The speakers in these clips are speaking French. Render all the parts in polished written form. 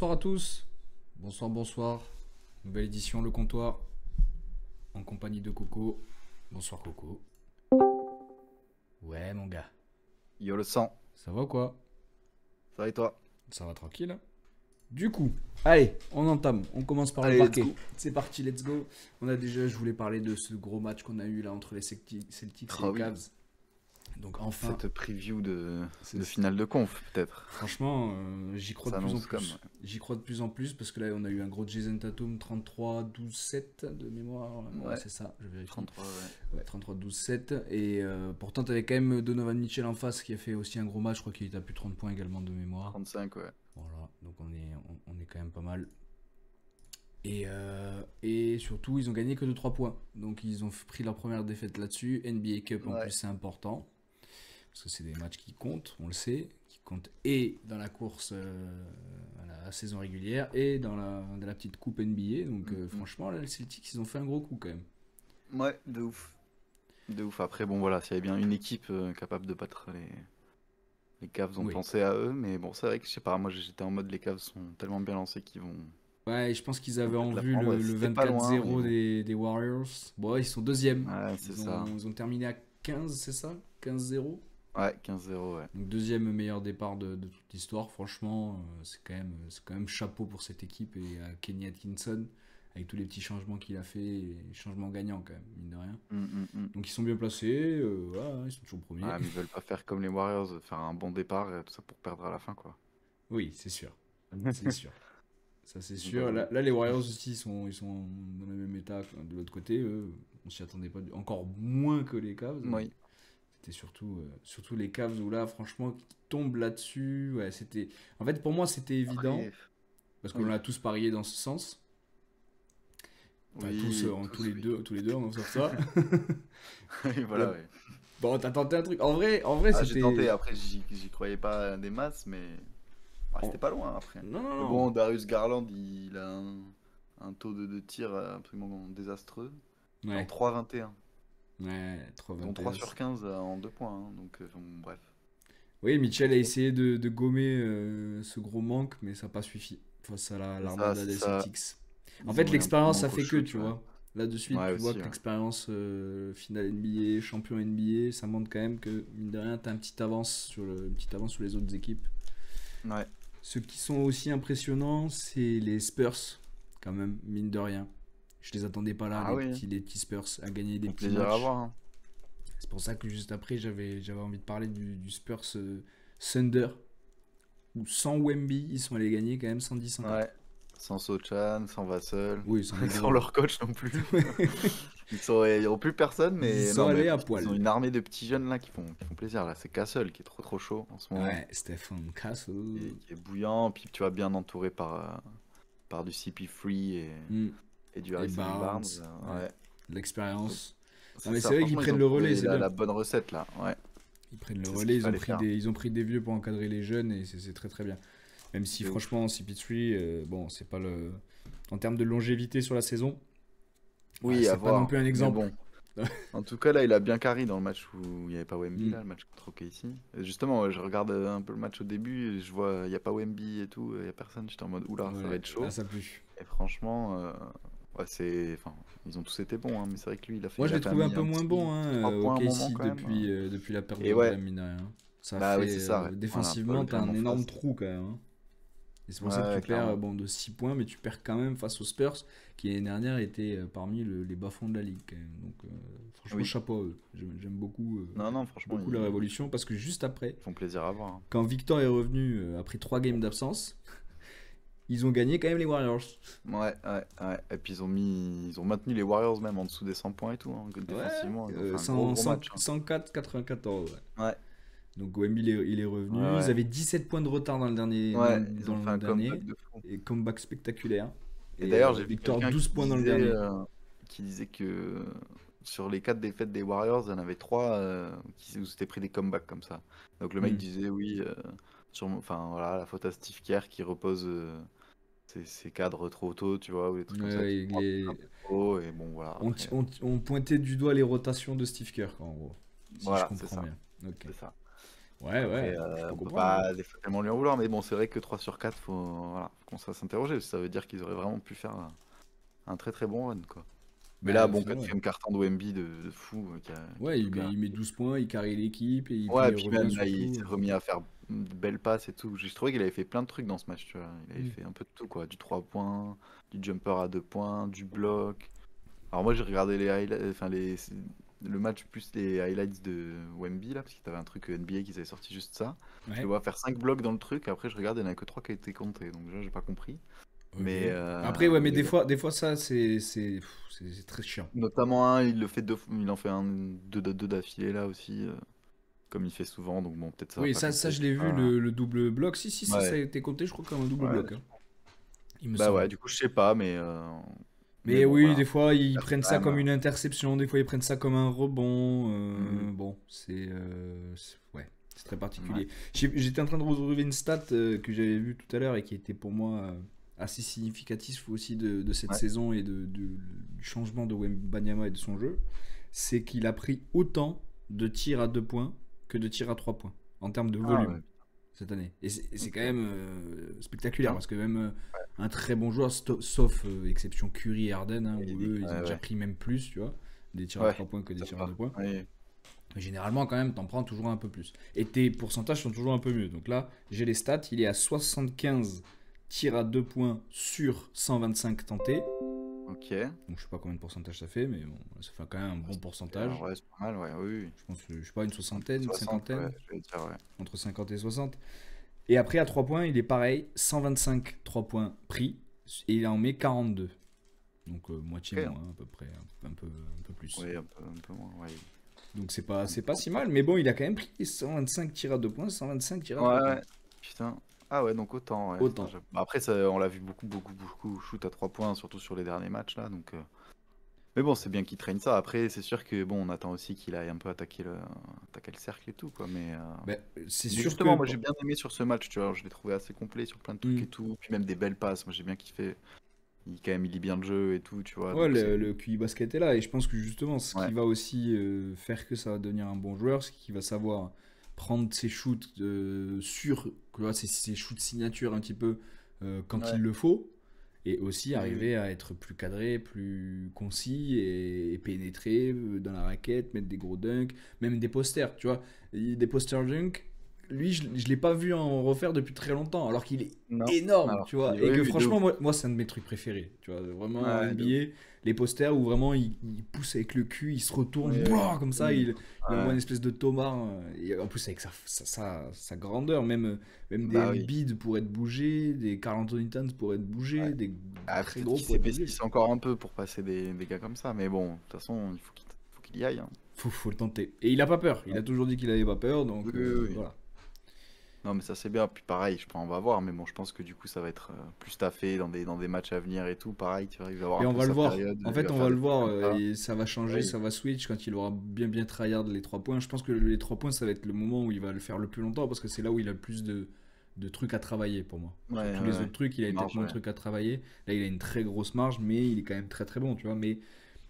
bonsoir à tous. Bonsoir, bonsoir. Nouvelle édition, le comptoir. En compagnie de Coco. Bonsoir Coco. Ouais mon gars. Yo le sang, Ça va ou quoi? ça va et toi? Ça va tranquille. Du coup, allez, on entame. On commence par le Allez, let's parquet. go. C'est parti, let's go. Je voulais parler de ce gros match qu'on a eu là entre les Celtics et Ah les oui, Cavs. Donc enfin, cette preview de c'est- finale de conf peut-être. franchement, j'y crois de Ça plus en annonce comme. plus. J'y crois de plus en plus parce que là, on a eu un gros Jason Tatum, 33-12-7 de mémoire. Ouais, Ouais, c'est ça, je vérifie. 33, ouais. Ouais, 33-12-7. Et pourtant, tu avais quand même Donovan Mitchell en face qui a fait aussi un gros match. Je crois qu'il était à plus de 30 points également de mémoire. 35, ouais. Voilà, donc on est quand même pas mal. Et surtout, ils ont gagné que de 3 points. Donc ils ont pris leur première défaite là-dessus. NBA Cup en plus, Ouais. c'est important. Parce que c'est des matchs qui comptent, on le sait. Qui comptent et dans la course à la saison régulière et dans la petite coupe NBA. Donc Mm, franchement, là, les Celtics, ils ont fait un gros coup quand même. Ouais, de ouf. De ouf. Après, bon voilà, s'il y avait bien une équipe capable de battre les Cavs, on Oui. pensait à eux. Mais bon, c'est vrai que je sais pas, moi j'étais en mode les Cavs sont tellement bien lancés qu'ils vont Ouais, je pense qu'ils vont avaient en peut-être la vue prendre. le C'était pas loin, mais 24-0 bon. des Warriors. Bon, ils sont deuxièmes. Ouais, c'est ça. Ils ont terminé à 15, c'est ça? 15-0. Ouais, 15-0, ouais. Donc deuxième meilleur départ de toute l'histoire. Franchement, c'est quand même chapeau pour cette équipe et à Kenny Atkinson avec tous les petits changements qu'il a fait, et les changements gagnants quand même, mine de rien. Mm. Donc ils sont bien placés, voilà, ils sont toujours premiers. Ouais, mais ils veulent pas faire comme les Warriors, faire un bon départ et tout ça pour perdre à la fin, quoi. Oui, c'est sûr, c'est sûr. Ça c'est Ils ont pas sûr. voulu. Là, les Warriors aussi, ils sont dans le même état que de l'autre côté. Eux, on s'y attendait pas encore moins que les Cavs. Oui. C'était surtout les Cavs où là, franchement, qui tombent là-dessus. Ouais, c'était. En fait, pour moi, c'était évident Après, parce qu'on oui. a tous parié dans ce sens. Enfin, tous, Oui, tous tous, les oui. deux, on sauf ça. Oui, Euh, voilà, oui. bon, t'as tenté un truc. En vrai, Ah, j'ai tenté, c'était. après, j'y croyais pas des masses, mais en- c'était pas loin après. Non, non, Mais non. bon, Darius Garland, il a un taux de tir absolument désastreux. Genre Ouais, 3,21, ouais, dont 3 3-21. sur 15 en 2 points. Hein, donc, bon, bref. Oui, Mitchell a essayé de gommer ce gros manque, mais ça n'a pas suffi face à C'est ça, l'armada c'est des ça. Celtics. En Ils fait, ont eu un petit l'expérience, ça manque au fait que, shoot, tu ouais. vois. Là, de suite, Ouais, tu vois aussi, que ouais. l'expérience finale NBA, champion NBA, ça montre quand même que, mine de rien, tu as une petite avance sur les autres équipes. Ouais, Ceux qui sont aussi impressionnants, c'est les Spurs, quand même, mine de rien. Je les attendais pas là, ah oui, les petits Spurs, à gagner des un petits plaisir à matchs. voir. Hein. C'est pour ça que juste après, j'avais envie de parler du Spurs Thunder, où sans Wemby, ils sont allés gagner quand même 110-104. Ouais, sans Sochan, sans Vassell, Oui, sans les sans gros. leur coach non plus. Ils n'ont plus personne, Ils y mais sont non, mais allés à ils ont poil. une armée de petits jeunes là qui font plaisir. Là, c'est Castle qui est trop chaud en ce moment, Ouais, Stephen Castle. qui est bouillant, puis tu vas bien entouré par du CP3 Hmm. et du Et Harrison Barnes. Barnes. Ouais, Ouais, donc l'expérience. Non, c'est mais ça. c'est vrai qu'ils Franchement, ils prennent ont le relais, trouvé c'est bien. la bonne recette là. Ouais, Ils prennent le c'est ce relais, qu'il ils ont fallait pris faire. des vieux pour encadrer les jeunes et c'est très très bien. Même si De ouf. franchement, CP3, bon, c'est pas le. En termes de longévité sur la saison, Oui, à c'est pas non plus voir. un Mais exemple. bon. En tout cas, là, il a bien carry dans le match où il n'y avait pas Wemby, Hmm. là, le match contre OKC. Et justement, je regarde un peu le match au début, et je vois, il n'y a pas Wemby et tout, il n'y a personne. J'étais en mode, oula, ça va Ouais, être là chaud. ça pue. Et franchement, ouais, enfin, ils ont tous été bons, hein, mais c'est vrai que lui, Moi, je il a l'ai quand même trouvé un mis peu un moins bon, petit hein, 3 au points à un moment KC quand même. Hein. depuis la perte de Et ouais, Graham, mine de rien, hein. Ça a bah oui, fait c'est ça, ouais. Voilà, Paul défensivement, t'as Graham un en énorme face. trou quand même, hein. Et c'est pour ça que tu Ouais, perds clairement. bon, de 6 points, mais tu perds quand même face aux Spurs, qui l'année dernière étaient parmi les bas-fonds de la ligue, quand même. Donc, franchement, Oui. chapeau à eux. J'aime beaucoup, Non, franchement, beaucoup la ils révolution, parce que juste après, font plaisir à voir. Hein. quand Victor est revenu après 3 games d'absence, ils ont gagné quand même les Warriors. Ouais. Et puis ils ont maintenu les Warriors même en dessous des 100 points et tout. Hein. Ouais, Défensivement, ils ont fait un gros match. Hein. 104-94. Ouais. Ouais, Donc Wemby il est ouais, revenu. Ils ouais. avaient 17 points de retard dans le dernier, dans, Ouais, le- ils ont dans fait le un dernier. comeback de fou. Et comeback spectaculaire. Et Et d'ailleurs, j'ai vu Victor quelqu'un 12 points dans le dernier. qui disait que sur les 4 défaites des Warriors, il y en avait 3 qui s'étaient pris des comebacks comme ça. Donc le mec Hmm. disait oui, enfin voilà, la faute à Steve Kerr qui repose ses cadres trop tôt, tu vois, ou des trucs comme ça qui Ouais, font un peu trop. Et bon, voilà, après, on pointait du doigt les rotations de Steve Kerr, quoi, en gros. Si je voilà, c'est comprends ça. bien. Ok. C'est ça. Ouais, Après, ouais, je peux on peut comprendre, hein. pas des fois tellement lui en vouloir, mais bon, c'est vrai que 3 sur 4, voilà, faut qu'on ça s'interroger. Ça veut dire qu'ils auraient vraiment pu faire un très très bon run, quoi. Mais là, Bah, au bon, final, ouais. quatrième carton de Wemby de fou, qui a Ouais, tout il met 12 points, il carry l'équipe, et puis Ouais, il puis revient même là, il surtout. s'est remis à faire de belles passes et tout. J'ai trouvé qu'il avait fait plein de trucs dans ce match, tu vois. Il avait Mm. fait un peu de tout, quoi. Du 3 points, du jumper à 2 points, du bloc. Alors moi, j'ai regardé le match plus les highlights de Wemby, là, parce qu'il y avait un truc NBA qui s'avait sorti juste ça. Je le Ouais, vois faire 5 blocs dans le truc, après je regarde, il n'y en a que 3 qui a été comptés. Donc déjà, j'ai pas compris. ok. Mais, Après, ouais, mais mais bon. des fois ça, c'est très chiant. Notamment un, il le fait il en fait deux d'affilée là aussi, comme il fait souvent. Donc bon, peut-être ça va Oui, pas ça compter. je l'ai vu, le double bloc. Si, ça a Ouais. été compté, je crois, comme un double Ouais, bloc, hein, il me bah ouais, semble. du coup, je sais pas, mais Mais bon, oui, voilà. des fois, ils Reste prennent quand ça même. comme une interception, des fois, ils prennent ça comme un rebond. Mhm. Bon, ouais, c'est très Ouais, particulier. J'étais en train de retrouver une stat que j'avais vue tout à l'heure et qui était pour moi assez significatif aussi de cette ouais. saison et du changement de Wembanyama et de son jeu. C'est qu'il a pris autant de tirs à 2 points que de tirs à 3 points en termes de Ah volume ouais, cette année. Et c'est quand ok. même spectaculaire Putain. parce que même un très bon joueur, sauf exception Curry et Harden, hein, où eux ils ont Ouais, déjà ouais. pris même plus, tu vois, des tirs à Ouais, 3 points que des ça tirs à 2 va. points. Oui. Mais généralement, quand même, t'en prends toujours un peu plus. Et tes pourcentages sont toujours un peu mieux. Donc là, j'ai les stats, il est à 75 tirs à 2 points sur 125 tentés. Ok. Ouais, Donc je sais pas combien de pourcentage ça fait, mais bon, ça fait quand même un bon pourcentage. ouais, c'est pas mal, ouais, oui, oui. Je pense, je sais pas, une Un petit soixantaine, une 60, ouais, cinquantaine, je vais dire, ouais. entre 50 et 60. Et après, à 3 points, il est pareil, 125 3 points pris, et il en met 42. Donc moitié Ok, moins, à peu près, un peu plus. ouais, un peu moins, ouais. Donc Un c'est peu pas moins si mal, fort. mais bon, il a quand même pris 125 tirs à 2 points, 125 tirs à Ouais, 3 points. ouais. Putain. Ah ouais, donc autant, ouais. Putain, Autant. bah après, ça, on l'a vu beaucoup shoot à 3 points, surtout sur les derniers matchs, là, donc... Mais bon, c'est bien qu'il traîne ça. Après, c'est sûr que, bon, on attend aussi qu'il aille un peu attaquer le cercle et tout, quoi, Ben, c'est Mais sûr justement, que. moi j'ai bien aimé sur ce match, tu vois, je l'ai trouvé assez complet sur plein de trucs Hmm. et tout, puis même des belles passes, moi j'ai bien kiffé, quand même il lit bien le jeu et tout, tu vois, Ouais, donc c'est... le QI basket est là, et je pense que justement, ce qui Ouais, va aussi faire que ça va devenir un bon joueur, c'est qu'il va savoir prendre ses shoots sur, tu vois, ses shoots signature un petit peu quand ouais, il le faut, et aussi oui, oui, arriver à être plus cadré, plus concis et pénétrer dans la raquette, mettre des gros dunks, même des posters, tu vois. Des posters dunk, lui, je l'ai pas vu en refaire depuis très longtemps, alors qu'il est non, énorme, alors tu vois. Et oui, que oui, de franchement, ouf, moi c'est un de mes trucs préférés, tu vois. Vraiment en ouais, de ouf, NBA, les posters où vraiment il pousse avec le cul, il se retourne, oui, oui, blah, comme ça, oui, il envoie ouais, une espèce de tomard. Et en plus, avec sa grandeur, même des bah oui, Embiid pourraient être bougés, des Karl Anthony Towns pourraient être ouais. bougés, des Ah, très peut-être gros qu'il pourraient être bougés. s'épaississe encore un peu pour passer des gars comme ça, mais bon, de toute façon, faut qu'il y aille, hein. Faut le tenter. Et il a pas peur. Il a toujours dit qu'il avait pas peur, Oui, donc oui, oui. voilà. Non, mais ça c'est bien. Puis pareil, je pense on va voir, mais bon, je pense que du coup ça va être plus taffé dans des matchs à venir et tout. Pareil, tu vois, il va avoir Et un on peu va le sa voir. période, En il fait, va on faire va le des trucs voir comme ça. et ça va changer, Oui, ça va switch quand il aura bien tryhard les 3 points. Je pense que les 3 points, ça va être le moment où il va le faire le plus longtemps parce que c'est là où il a le plus de trucs à travailler pour moi. ouais, Sur ouais, tous les ouais. autres trucs, il a peut-être Marge, moins de ouais. trucs à travailler. Là, il a une très grosse marge, mais il est quand même très très bon, tu vois. Mais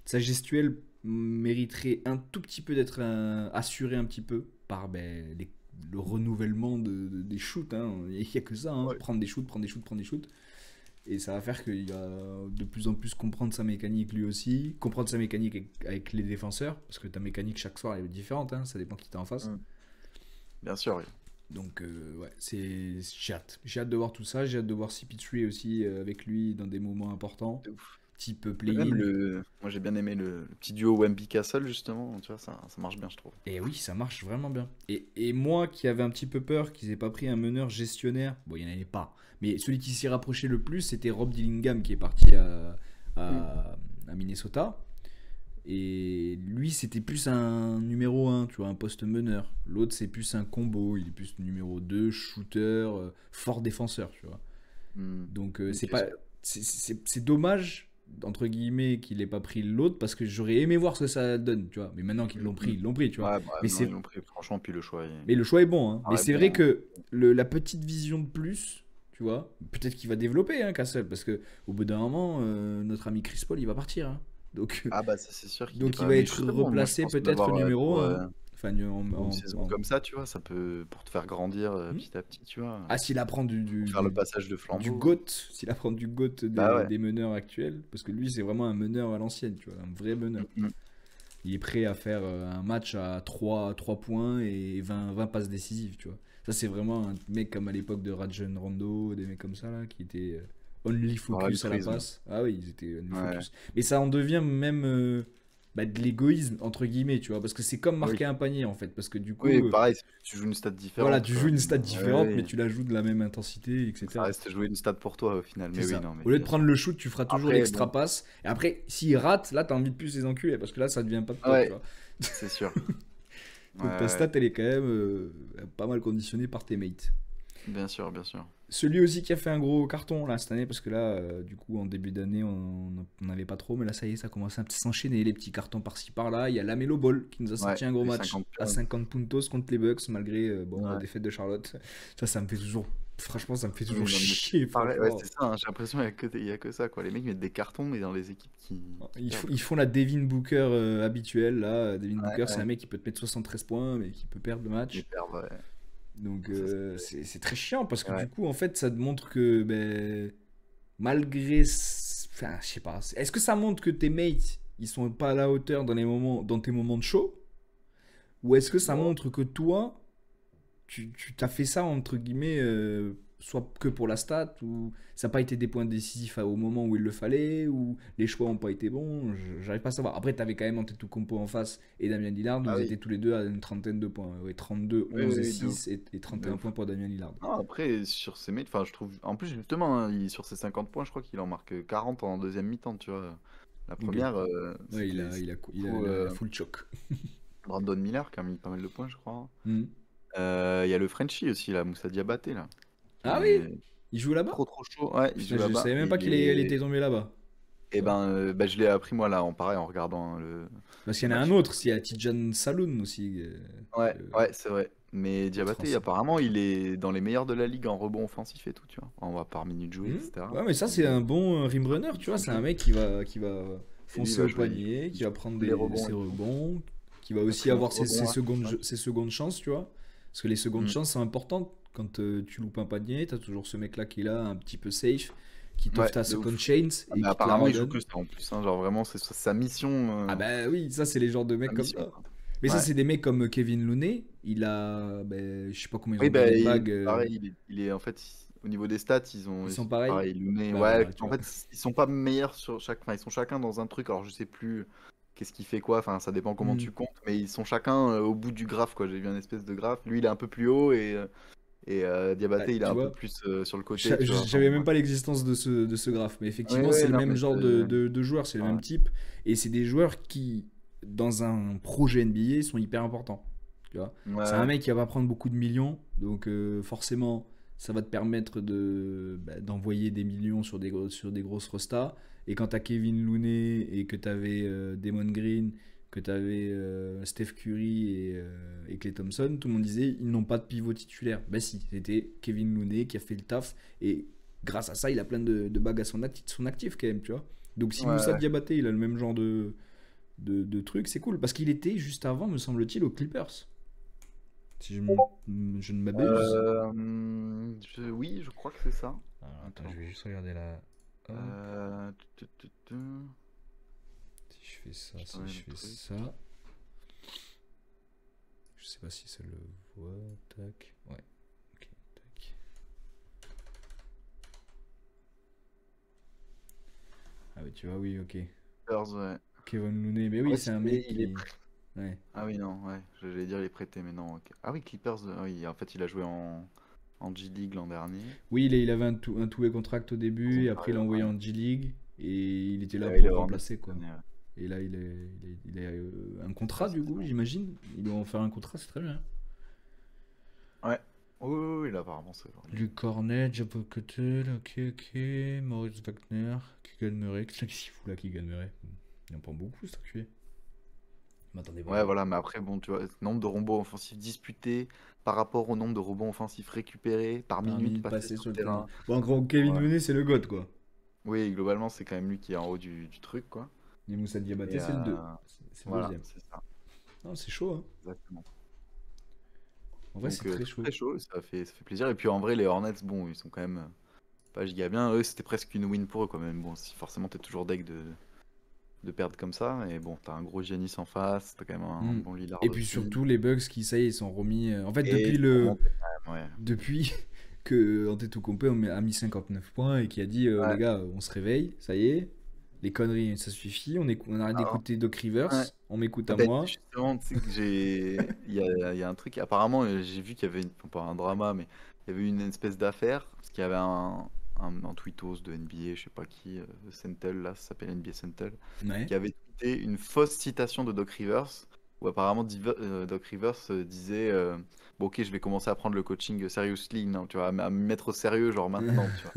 sa gestuelle mériterait un tout petit peu d'être assurée un petit peu par le renouvellement des shoots, hein. Il n'y a que ça, hein. Ouais. Prendre des shoots, prendre des shoots, prendre des shoots. Et ça va faire qu'il va de plus en plus comprendre sa mécanique lui aussi, comprendre sa mécanique avec les défenseurs, parce que ta mécanique chaque soir est différente, hein, ça dépend qui t'as en face. Mm. Bien sûr, oui. Donc ouais, j'ai hâte. J'ai hâte de voir tout ça, j'ai hâte de voir CP3 aussi avec lui dans des moments importants, De ouf. type Mais même play-in. moi j'ai bien aimé le petit duo Wemby Castle justement, tu vois, ça marche bien, je trouve. Et oui, ça marche vraiment bien. Et moi qui avais un petit peu peur qu'ils aient pas pris un meneur gestionnaire, bon, il n'y en avait pas. Mais celui qui s'y rapprochait le plus, c'était Rob Dillingham qui est parti Mm. à Minnesota. Et lui, c'était plus un numéro un, tu vois, un poste meneur. L'autre, c'est plus un combo. Il est plus numéro 2 shooter, fort défenseur, tu vois. Mm. Donc, c'est Ok, pas. C'est dommage, entre guillemets, qu'il ait pas pris l'autre parce que j'aurais aimé voir ce que ça donne, tu vois. Mais maintenant qu'ils mm, mm. l'ont pris, tu vois. Ouais, bah Mais non, c'est ils l'ont pris, franchement, puis le choix, mais le choix est bon, hein. Mais ouais, c'est vrai bon, hein. que la petite vision de plus, tu vois, peut-être qu'il va développer, hein, Castle, parce que au bout d'un moment, notre ami Chris Paul, il va partir, hein. Donc, Ah bah ça c'est sûr qu'il est donc il pas... va Mais être justement, moi je replacé pense peut-être d'avoir numéro pour... un, hein. Enfin, Pour une saison comme ça, tu vois, ça peut pour te faire grandir Hmm. petit à petit, tu vois, Ah, s'il apprend pour faire le passage de du flambeau. GOAT, s'il apprend du GOAT Bah ouais. des meneurs actuels, parce que lui, c'est vraiment un meneur à l'ancienne, tu vois, un vrai meneur. Mm, mm. Il est prêt à faire un match à 3 points et 20 passes décisives, tu vois. Ça, c'est vraiment un mec comme à l'époque de Rajon Rondo, des mecs comme ça, là, qui étaient only Dans focus à la l'altruisme. passe. Ah oui, ils étaient only Ouais. focus. Mais ça en devient même de l'égoïsme, entre guillemets, tu vois, parce que c'est comme Oui. marquer un panier, en fait, parce que du Oui, coup, pareil, tu joues une stat voilà, différente, tu quoi. joues une stat Ouais, différente, mais ouais. tu la joues de la même intensité, Donc ça etc. reste jouer une stat pour toi au final. C'est Mais oui, ça. non, mais Au lieu de bien prendre sûr. le shoot, tu feras toujours Après, l'extra bon. passe. Et après, s'il rate, là, t'as envie de plus les enculer, parce que là, ça devient pas de toi, tu Ouais, vois. c'est sûr. Ouais, Donc ta ouais, stat, elle est quand même pas mal conditionnée par tes mates. bien sûr, bien sûr. Celui aussi qui a fait un gros carton là cette année, parce que là, du coup, en début d'année, on n'avait pas trop, mais là, ça y est, ça commence à s'enchaîner, les petits cartons par-ci par-là. Il y a Lamelo Ball qui nous a Ouais, sorti un gros les match 50 à points. 50 puntos contre les Bucks, malgré bon, la Ouais. défaite de Charlotte. Ça me fait toujours. Franchement, ça me fait toujours Oui, non, mais chier, pareil, ouais, franchement. c'est ça, hein, j'ai l'impression qu'il y a que ça, quoi. Les mecs mettent des cartons, mais dans les équipes qui perdent, Ils quoi. font la Devin Booker habituelle là. Devin Ouais, Booker, c'est un ouais. mec qui peut te mettre 73 points, mais qui peut perdre le Les match. perdent, ouais. Donc Ça, c'est très chiant parce que ouais. du coup, en fait, ça te montre que malgré. Enfin, je sais pas. Est-ce que ça montre que tes mates, ils sont pas à la hauteur dans tes moments de show? Ou est-ce que ça Bon. montre que toi, tu t'as fait ça, entre guillemets, soit que pour la stat, ou ça n'a pas été des points décisifs au moment où il le fallait, ou les choix n'ont pas été bons, j'arrive pas à savoir. Après, tu avais quand même Antetokounmpo en face et Damien Lillard, où Ah ils oui. étaient tous les deux à une trentaine de points. Ouais, 32, Oui, oui, 11 et oui, de ouf. 6, et De 31 ouf. points pour Damien Lillard. Non, après, sur ces mates, enfin, je trouve. En plus, justement, hein, sur ses 50 points, je crois qu'il en marque 40 en deuxième mi-temps, tu vois. La Ok. première, Ouais, c'était il a full choc. Brandon Miller qui a mis pas mal de points, je crois. Hmm. Il y a le Frenchie aussi, là, Moussa Diabaté, là, qui Ah oui, est il joue là-bas? trop trop chaud. Ouais, il Putain, joue je là-bas. savais même Et pas il qu'il est. était tombé là-bas. Et ben, je l'ai appris, moi, là, en regardant Parce le qu'il y en a un match. autre, il y a Tijan Saloun aussi. Ouais, Le, ouais, c'est vrai. Mais l'autre Diabaté, français. apparemment, il est dans les meilleurs de la ligue en rebond offensif et tout, tu vois. On va par minute jouée, Hmm. etc. Ouais, mais ça, c'est Il est un bon rim runner, en tu vois. fin de C'est jeu. un mec qui va Et lui, il foncer va au jouer, panier, il qui joue va prendre tous les rebonds ses et tout. rebonds, qui va aussi Quatrième avoir rebond, là. Ouais. ses secondes chances, tu vois. Parce que les secondes Mm. chances sont importantes. Quand tu loupes un panier, t'as toujours ce mec-là qui est là, un petit peu safe, qui t'offre Ouais, ta de second ouf. chance Ah, et mais qui te la apparemment, il joue redonne. que ça en plus, hein. Genre vraiment, c'est sa mission, Ah bah oui, ça, c'est les genres de mecs sa comme mission, ça. quoi. Mais ça, Ouais. c'est des mecs comme Kevin Looney. Il a, je sais pas combien ils Oui, ont bah, gagné de bagues. pareil, en fait, au niveau des stats, Ils sont pareils. pareil, Looney, Bah ouais, voilà, tu en vois. fait, ils sont pas meilleurs sur enfin, ils sont chacun dans un truc, alors je sais plus qu'est-ce qui fait quoi, enfin, ça dépend comment Hmm. tu comptes, mais ils sont chacun au bout du graphe, quoi. J'ai vu un espèce de graphe, lui, il est un peu plus haut et Bah, Diabaté, il est tu un peu vois. plus sur le côté, tu vois. Enfin, J'avais bon, même bref. pas l'existence de ce graphe, mais Ouais, effectivement, c'est ouais, le non, même mais genre c'est. de joueurs, c'est le Ouais. même type, et c'est des joueurs qui, dans un projet NBA, sont hyper importants. Tu vois, c'est un Ouais. mec qui va pas prendre beaucoup de millions, donc forcément, ça va te permettre d'envoyer des millions sur des grosses restas. Et quand t'as Kevin Looney et que t'avais Damon Green, que t'avais Steph Curry et Klay Thompson, tout le monde disait ils n'ont pas de pivot titulaire. Bah si, c'était Kevin Looney qui a fait le taf et grâce à ça, il a plein de bagues à son actif quand même, tu vois. Donc si Moussa Ouais. Diabaté, il a le même genre de truc, c'est cool. Parce qu'il était juste avant, me semble-t-il, aux Clippers. Si je ne m'abuse. Oui, je crois que c'est ça. Alors, attends, je Attends. vais juste regarder là. Hop. Tu. Si je fais ça, Je si t'envoie je le fais truc. ça. Je sais pas si ça le voit. Tac. Ouais. Ok. Tac. Ah oui, tu vois, oui, ok. Spurs, ouais. Kevin Looney, mais En oui, fait, c'est un mec il est qui. Ouais. Ah oui, non, ouais. J'allais dire il est prêté, mais non. Ok. Ah oui, Clippers, oui. En fait, il a joué en G-League l'an dernier. Oui, il avait un two-way contract au Dans début, une et après il l'a période, envoyé ouais. en G-League, et il était Et là là, il est pour revenu remplacer, cette quoi. année, ouais. Et là, il a un Ouais, contrat, ça, du c'est coup, bon. j'imagine. Ils doivent en faire un contrat, c'est très bien. Ouais. Oui, oui, oui, là, apparemment, c'est bon. Luke Cornet, Jabba Cuttle, ok. Maurice Wagner, Keegan Murray. Qu'est-ce qu'il fout là, Keegan Murray? Il en prend beaucoup, cet enculé. M'attendez pas. Ouais, voilà, mais après, bon, tu vois, nombre de rebonds offensifs disputés par rapport au nombre de rebonds offensifs récupérés par Par minute minute passée passée sur sur le le terrain. terrain. Bon, en gros, Kevin Ouais. Looney, c'est le GOAT, quoi. Oui, globalement, c'est quand même lui qui est en haut du truc, quoi. Et Moussa Et Diabaté, c'est le 2. C'est le voilà, deuxième. c'est ça. Non, c'est chaud, hein. Exactement. En vrai, c'est Donc très très chaud. très chaud, ça fait plaisir. Et puis en vrai, les Hornets, bon, ils sont quand même pas giga bien. Eux, c'était presque une win pour eux quand même. Bon, si forcément t'es toujours deck de perdre comme ça. Et bon, t'as un gros Giannis en face, t'as quand même un Hmm. bon Lillard Et puis aussi. surtout, les Bucks qui, ça y est, ils sont remis. En fait, Et depuis ils sont le. remontés quand même, ouais. Depuis que Antetokounmpo a mis 59 points et qui a dit les Ouais. gars, on se réveille, ça y est, les conneries, ça suffit, on arrête Ah, d'écouter Doc Rivers, ouais. on m'écoute Ah à ben, moi. justement, tu sais que il y a un truc, apparemment, j'ai vu qu'il y avait, enfin, pas un drama, mais il y avait une espèce d'affaire, parce qu'il y avait un tweetos de NBA, je sais pas qui, Centel, là, ça s'appelle NBA Centel, Ouais. qui avait tweeté une fausse citation de Doc Rivers, où apparemment Doc Rivers disait bon, ok, je vais commencer à prendre le coaching seriously, non, tu vois, à me mettre au sérieux, genre maintenant, tu vois.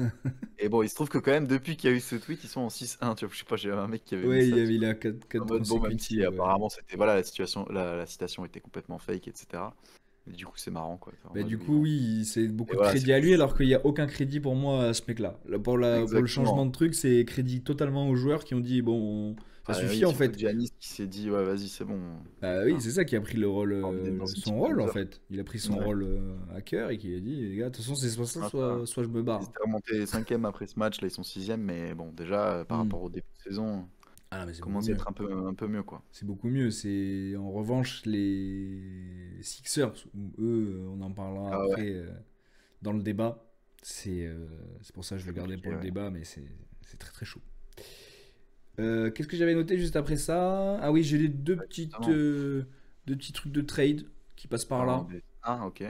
Et bon, il se trouve que quand même, depuis qu'il y a eu ce tweet, ils sont en 6-1, tu vois, je sais pas, j'ai un mec qui avait mis Ouais, ça, il a 4 en mode, bon, même si consécutives. Ouais. apparemment c'était, voilà, la situation, la citation était complètement fake, etc. Et du coup, c'est marrant, quoi. En Bah, mode, du oui, coup, bon. oui, c'est Et beaucoup de voilà, crédit c'est à lui, juste. alors qu'il n'y a aucun crédit pour moi à ce mec-là. Pour le changement Exactement. de truc, c'est crédit totalement aux joueurs qui ont dit bon, ça Ah, suffit oui, en surtout fait. Giannis qui s'est dit, ouais, vas-y, c'est bon. Bah oui, Enfin, c'est ça qui a pris le rôle, pas envie d'être dans une son team de rôle en losers. fait. Il a pris son Ouais, rôle à cœur et qui a dit, les gars, de toute façon, c'est soit ça, ah, ça. soit je me Ils barre. étaient remontés 5e après ce match, là, ils sont 6e, mais bon, déjà, par Hmm. rapport au début de saison, Ah non, mais c'est beaucoup commence à mieux. être un peu mieux, quoi. C'est beaucoup mieux. C'est en revanche les Sixers, où eux, on en parlera Ah ouais, après dans le débat. C'est pour ça que je c'est le gardais compliqué, pour le ouais. débat, mais c'est très très chaud. Qu'est-ce que j'avais noté juste après ça? Ah oui, j'ai les Ouais, justement. deux petits trucs de trade qui passent par là. Ah, ok.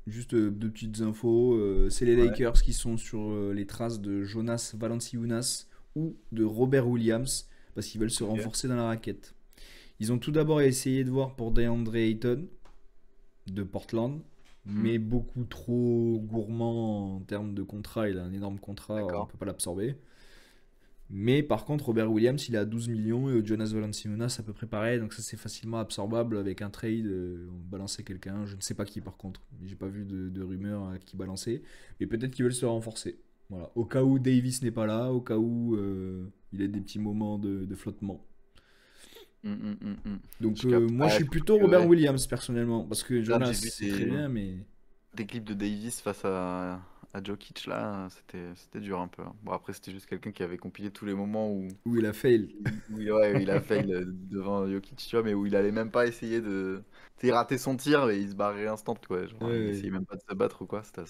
Juste deux petites infos. C'est les Ouais, Lakers qui sont sur les traces de Jonas Valanciunas ou de Robert Williams parce qu'ils veulent se ok. renforcer dans la raquette. Ils ont tout d'abord essayé de voir pour DeAndre Ayton de Portland, Hmm, mais beaucoup trop gourmand en termes de contrat. Il a un énorme contrat, on ne d'accord. peut pas l'absorber. Mais par contre, Robert Williams, il a 12 millions et Jonas Valanciunas, à peu près pareil. Donc ça, c'est facilement absorbable avec un trade. Balancer quelqu'un, je ne sais pas qui par contre. J'ai pas vu de rumeurs à qui balancer. Mais peut-être qu'ils veulent se renforcer. Voilà. Au cas où Davis n'est pas là, au cas où il a des petits moments de flottement. Donc Je capte. moi, je Ah, suis surtout plutôt que, Robert ouais. Williams personnellement. Parce que Regarde, Jonas, j'ai vu c'est très bien, mais... des clips de Davis face à Jokic là, c'était dur un peu, hein. Bon, après, c'était juste quelqu'un qui avait compilé tous les moments Où il a fail. ouais, où il a fail devant Jokic, tu vois, mais où il allait même pas essayer de. Tu sais, il ratait son tir et il se barrait instant, quoi. Ouais, Genre, il ouais. essayait même pas de se battre ou quoi. C'était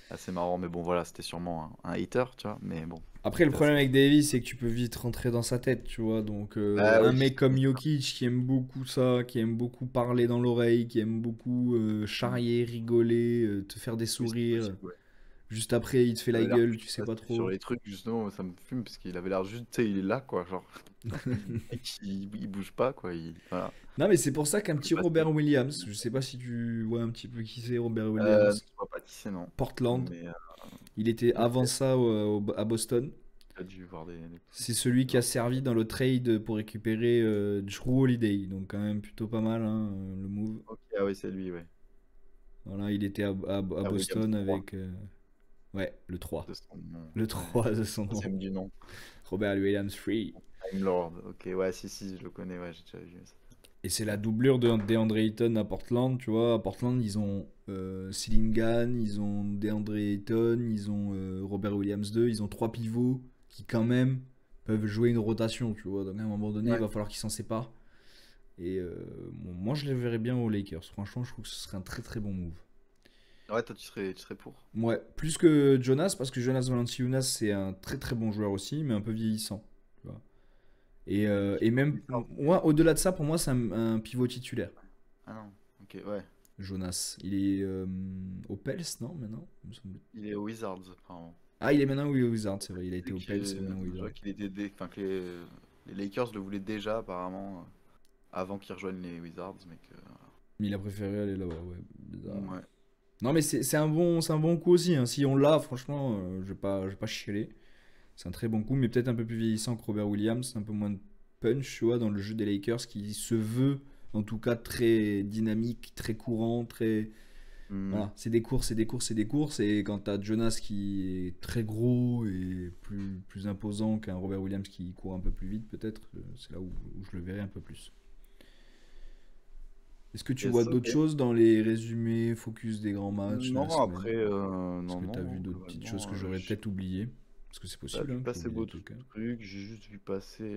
assez marrant, mais bon, voilà, c'était sûrement un hater, tu vois, mais bon, Après, le c'était problème assez. avec Davis, c'est que tu peux vite rentrer dans sa tête, tu vois. Donc, Bah un oui, mec comme c'est ça. Jokic qui aime beaucoup ça, qui aime beaucoup parler dans l'oreille, qui aime beaucoup Mm. charrier, rigoler, te faire des Oui, c'est sourires. possible, ouais. Juste après, il te fait Il la avait l'air gueule, plus tu sais pas passif sur trop. les trucs, justement, ça me fume, parce qu'il avait l'air juste, tu sais, il est là, quoi, genre. Le mec, il bouge pas, quoi. Voilà. Non, mais c'est pour ça qu'un Le petit passif. Robert Williams, je sais pas si tu vois un petit peu qui c'est Robert Williams, Je vois pas qui c'est, non. Portland. Mais Il était ok, avant ça à Boston. j'ai dû voir des C'est clips. celui Je qui a vois. servi dans le trade pour récupérer Drew Holiday. Donc, quand même plutôt pas mal, hein, le move. Ok, ah oui, c'est lui, ouais. Voilà, il était à Ah, Williams Boston 3 avec. Ouais, le 3. de son nom. Le Ouais. 3 de son nom. Troisième du nom. Robert Williams Free. Time Lord. Ok, ouais, si, je le connais, ouais, j'ai déjà vu ça. Et c'est la doublure de DeAndre Ayton à Portland, tu vois. À Portland, ils ont Sillingham, ils ont DeAndre Ayton, ils ont Robert Williams 2, ils ont trois pivots qui, quand même, peuvent jouer une rotation, tu vois. Donc, à un moment donné, il Ouais. va falloir qu'ils s'en séparent. Et bon, moi, je les verrais bien aux Lakers. Franchement, je trouve que ce serait un très très bon move. Ouais, toi, tu serais pour. Ouais, plus que Jonas, parce que Jonas Valanciunas, c'est un très très bon joueur aussi, mais un peu vieillissant. Tu vois. Ok. Et même, Wizards, moi, au-delà de ça, pour moi, c'est un pivot titulaire. ah non, ok, ouais. Jonas. Il est au Pels, non, maintenant il me semble. Il est aux Wizards, apparemment. Ah, il est maintenant oui, au Wizards, c'est vrai. Il a Je été sais au Pels, c'est maintenant au je Wizards. vois qu'il était enfin, que les Lakers le voulaient déjà, apparemment, avant qu'ils rejoignent les Wizards, mais que. Mais il a préféré aller là-bas, ouais. Bizarre. Ouais. Non, mais c'est un bon coup aussi, hein. Si on l'a, franchement, je vais pas chialer. C'est un très bon coup, mais peut-être un peu plus vieillissant que Robert Williams, un peu moins de punch, tu vois, dans le jeu des Lakers qui se veut, en tout cas, très dynamique, très courant, très. Hmm. Voilà, c'est des courses, c'est des courses, c'est des courses. Et quand t'as Jonas qui est très gros et plus imposant qu'un Robert Williams qui court un peu plus vite, peut-être, c'est là où je le verrai un peu plus. Est-ce que tu vois Yes, d'autres ok. choses dans les résumés focus des grands matchs de la Non, semaine? après, Est-ce non, que tu as vu non, d'autres petites choses que globalement, j'aurais peut-être oubliées? Parce que c'est t'as possible vu hein, que j'ai passer oublié des beaucoup de trucs, hein. trucs, j'ai juste vu passer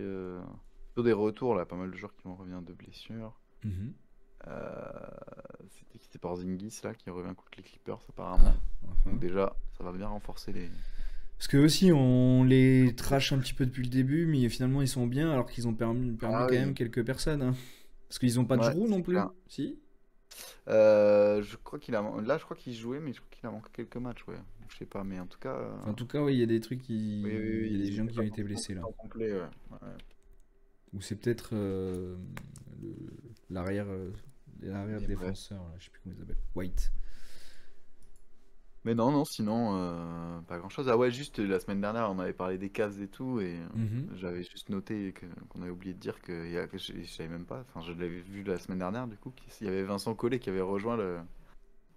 sur des retours, là, pas mal de joueurs qui vont revenir de blessures. Mhm. C'était qui? C'était Porzingis, là, qui revient contre les Clippers, Ah, apparemment. Donc enfin. déjà, ça va bien renforcer les Parce que aussi, on les joueurs trash un petit peu depuis le début, mais finalement, ils sont bien, alors qu'ils ont perdu Ah quand même oui, quelques personnes, hein. Parce qu'ils ont pas de ouais, Jrue non c'est clair. plus, si? Je crois qu'il a... Là, je crois qu'il jouait, mais je crois qu'il a manqué quelques matchs, ouais. Je sais pas, mais en tout cas... Enfin, en tout cas, oui, il y a des trucs Oui, oui, qui... Il y a oui, des ils gens étaient qui pas ont été forcément tout blessés, le là. temps complets, ouais. Ouais. Ou c'est peut-être le- l'arrière l'arrière Mais bref. défenseur, là, je sais plus comment il s'appelle. White. Mais non, non, sinon, pas grand-chose. Ah ouais, juste la semaine dernière, on avait parlé des cases et tout, et Mhm. j'avais juste noté qu'on avait oublié de dire que je savais même pas, enfin je l'avais vu la semaine dernière du coup, qu'il y avait Vincent Collet qui avait rejoint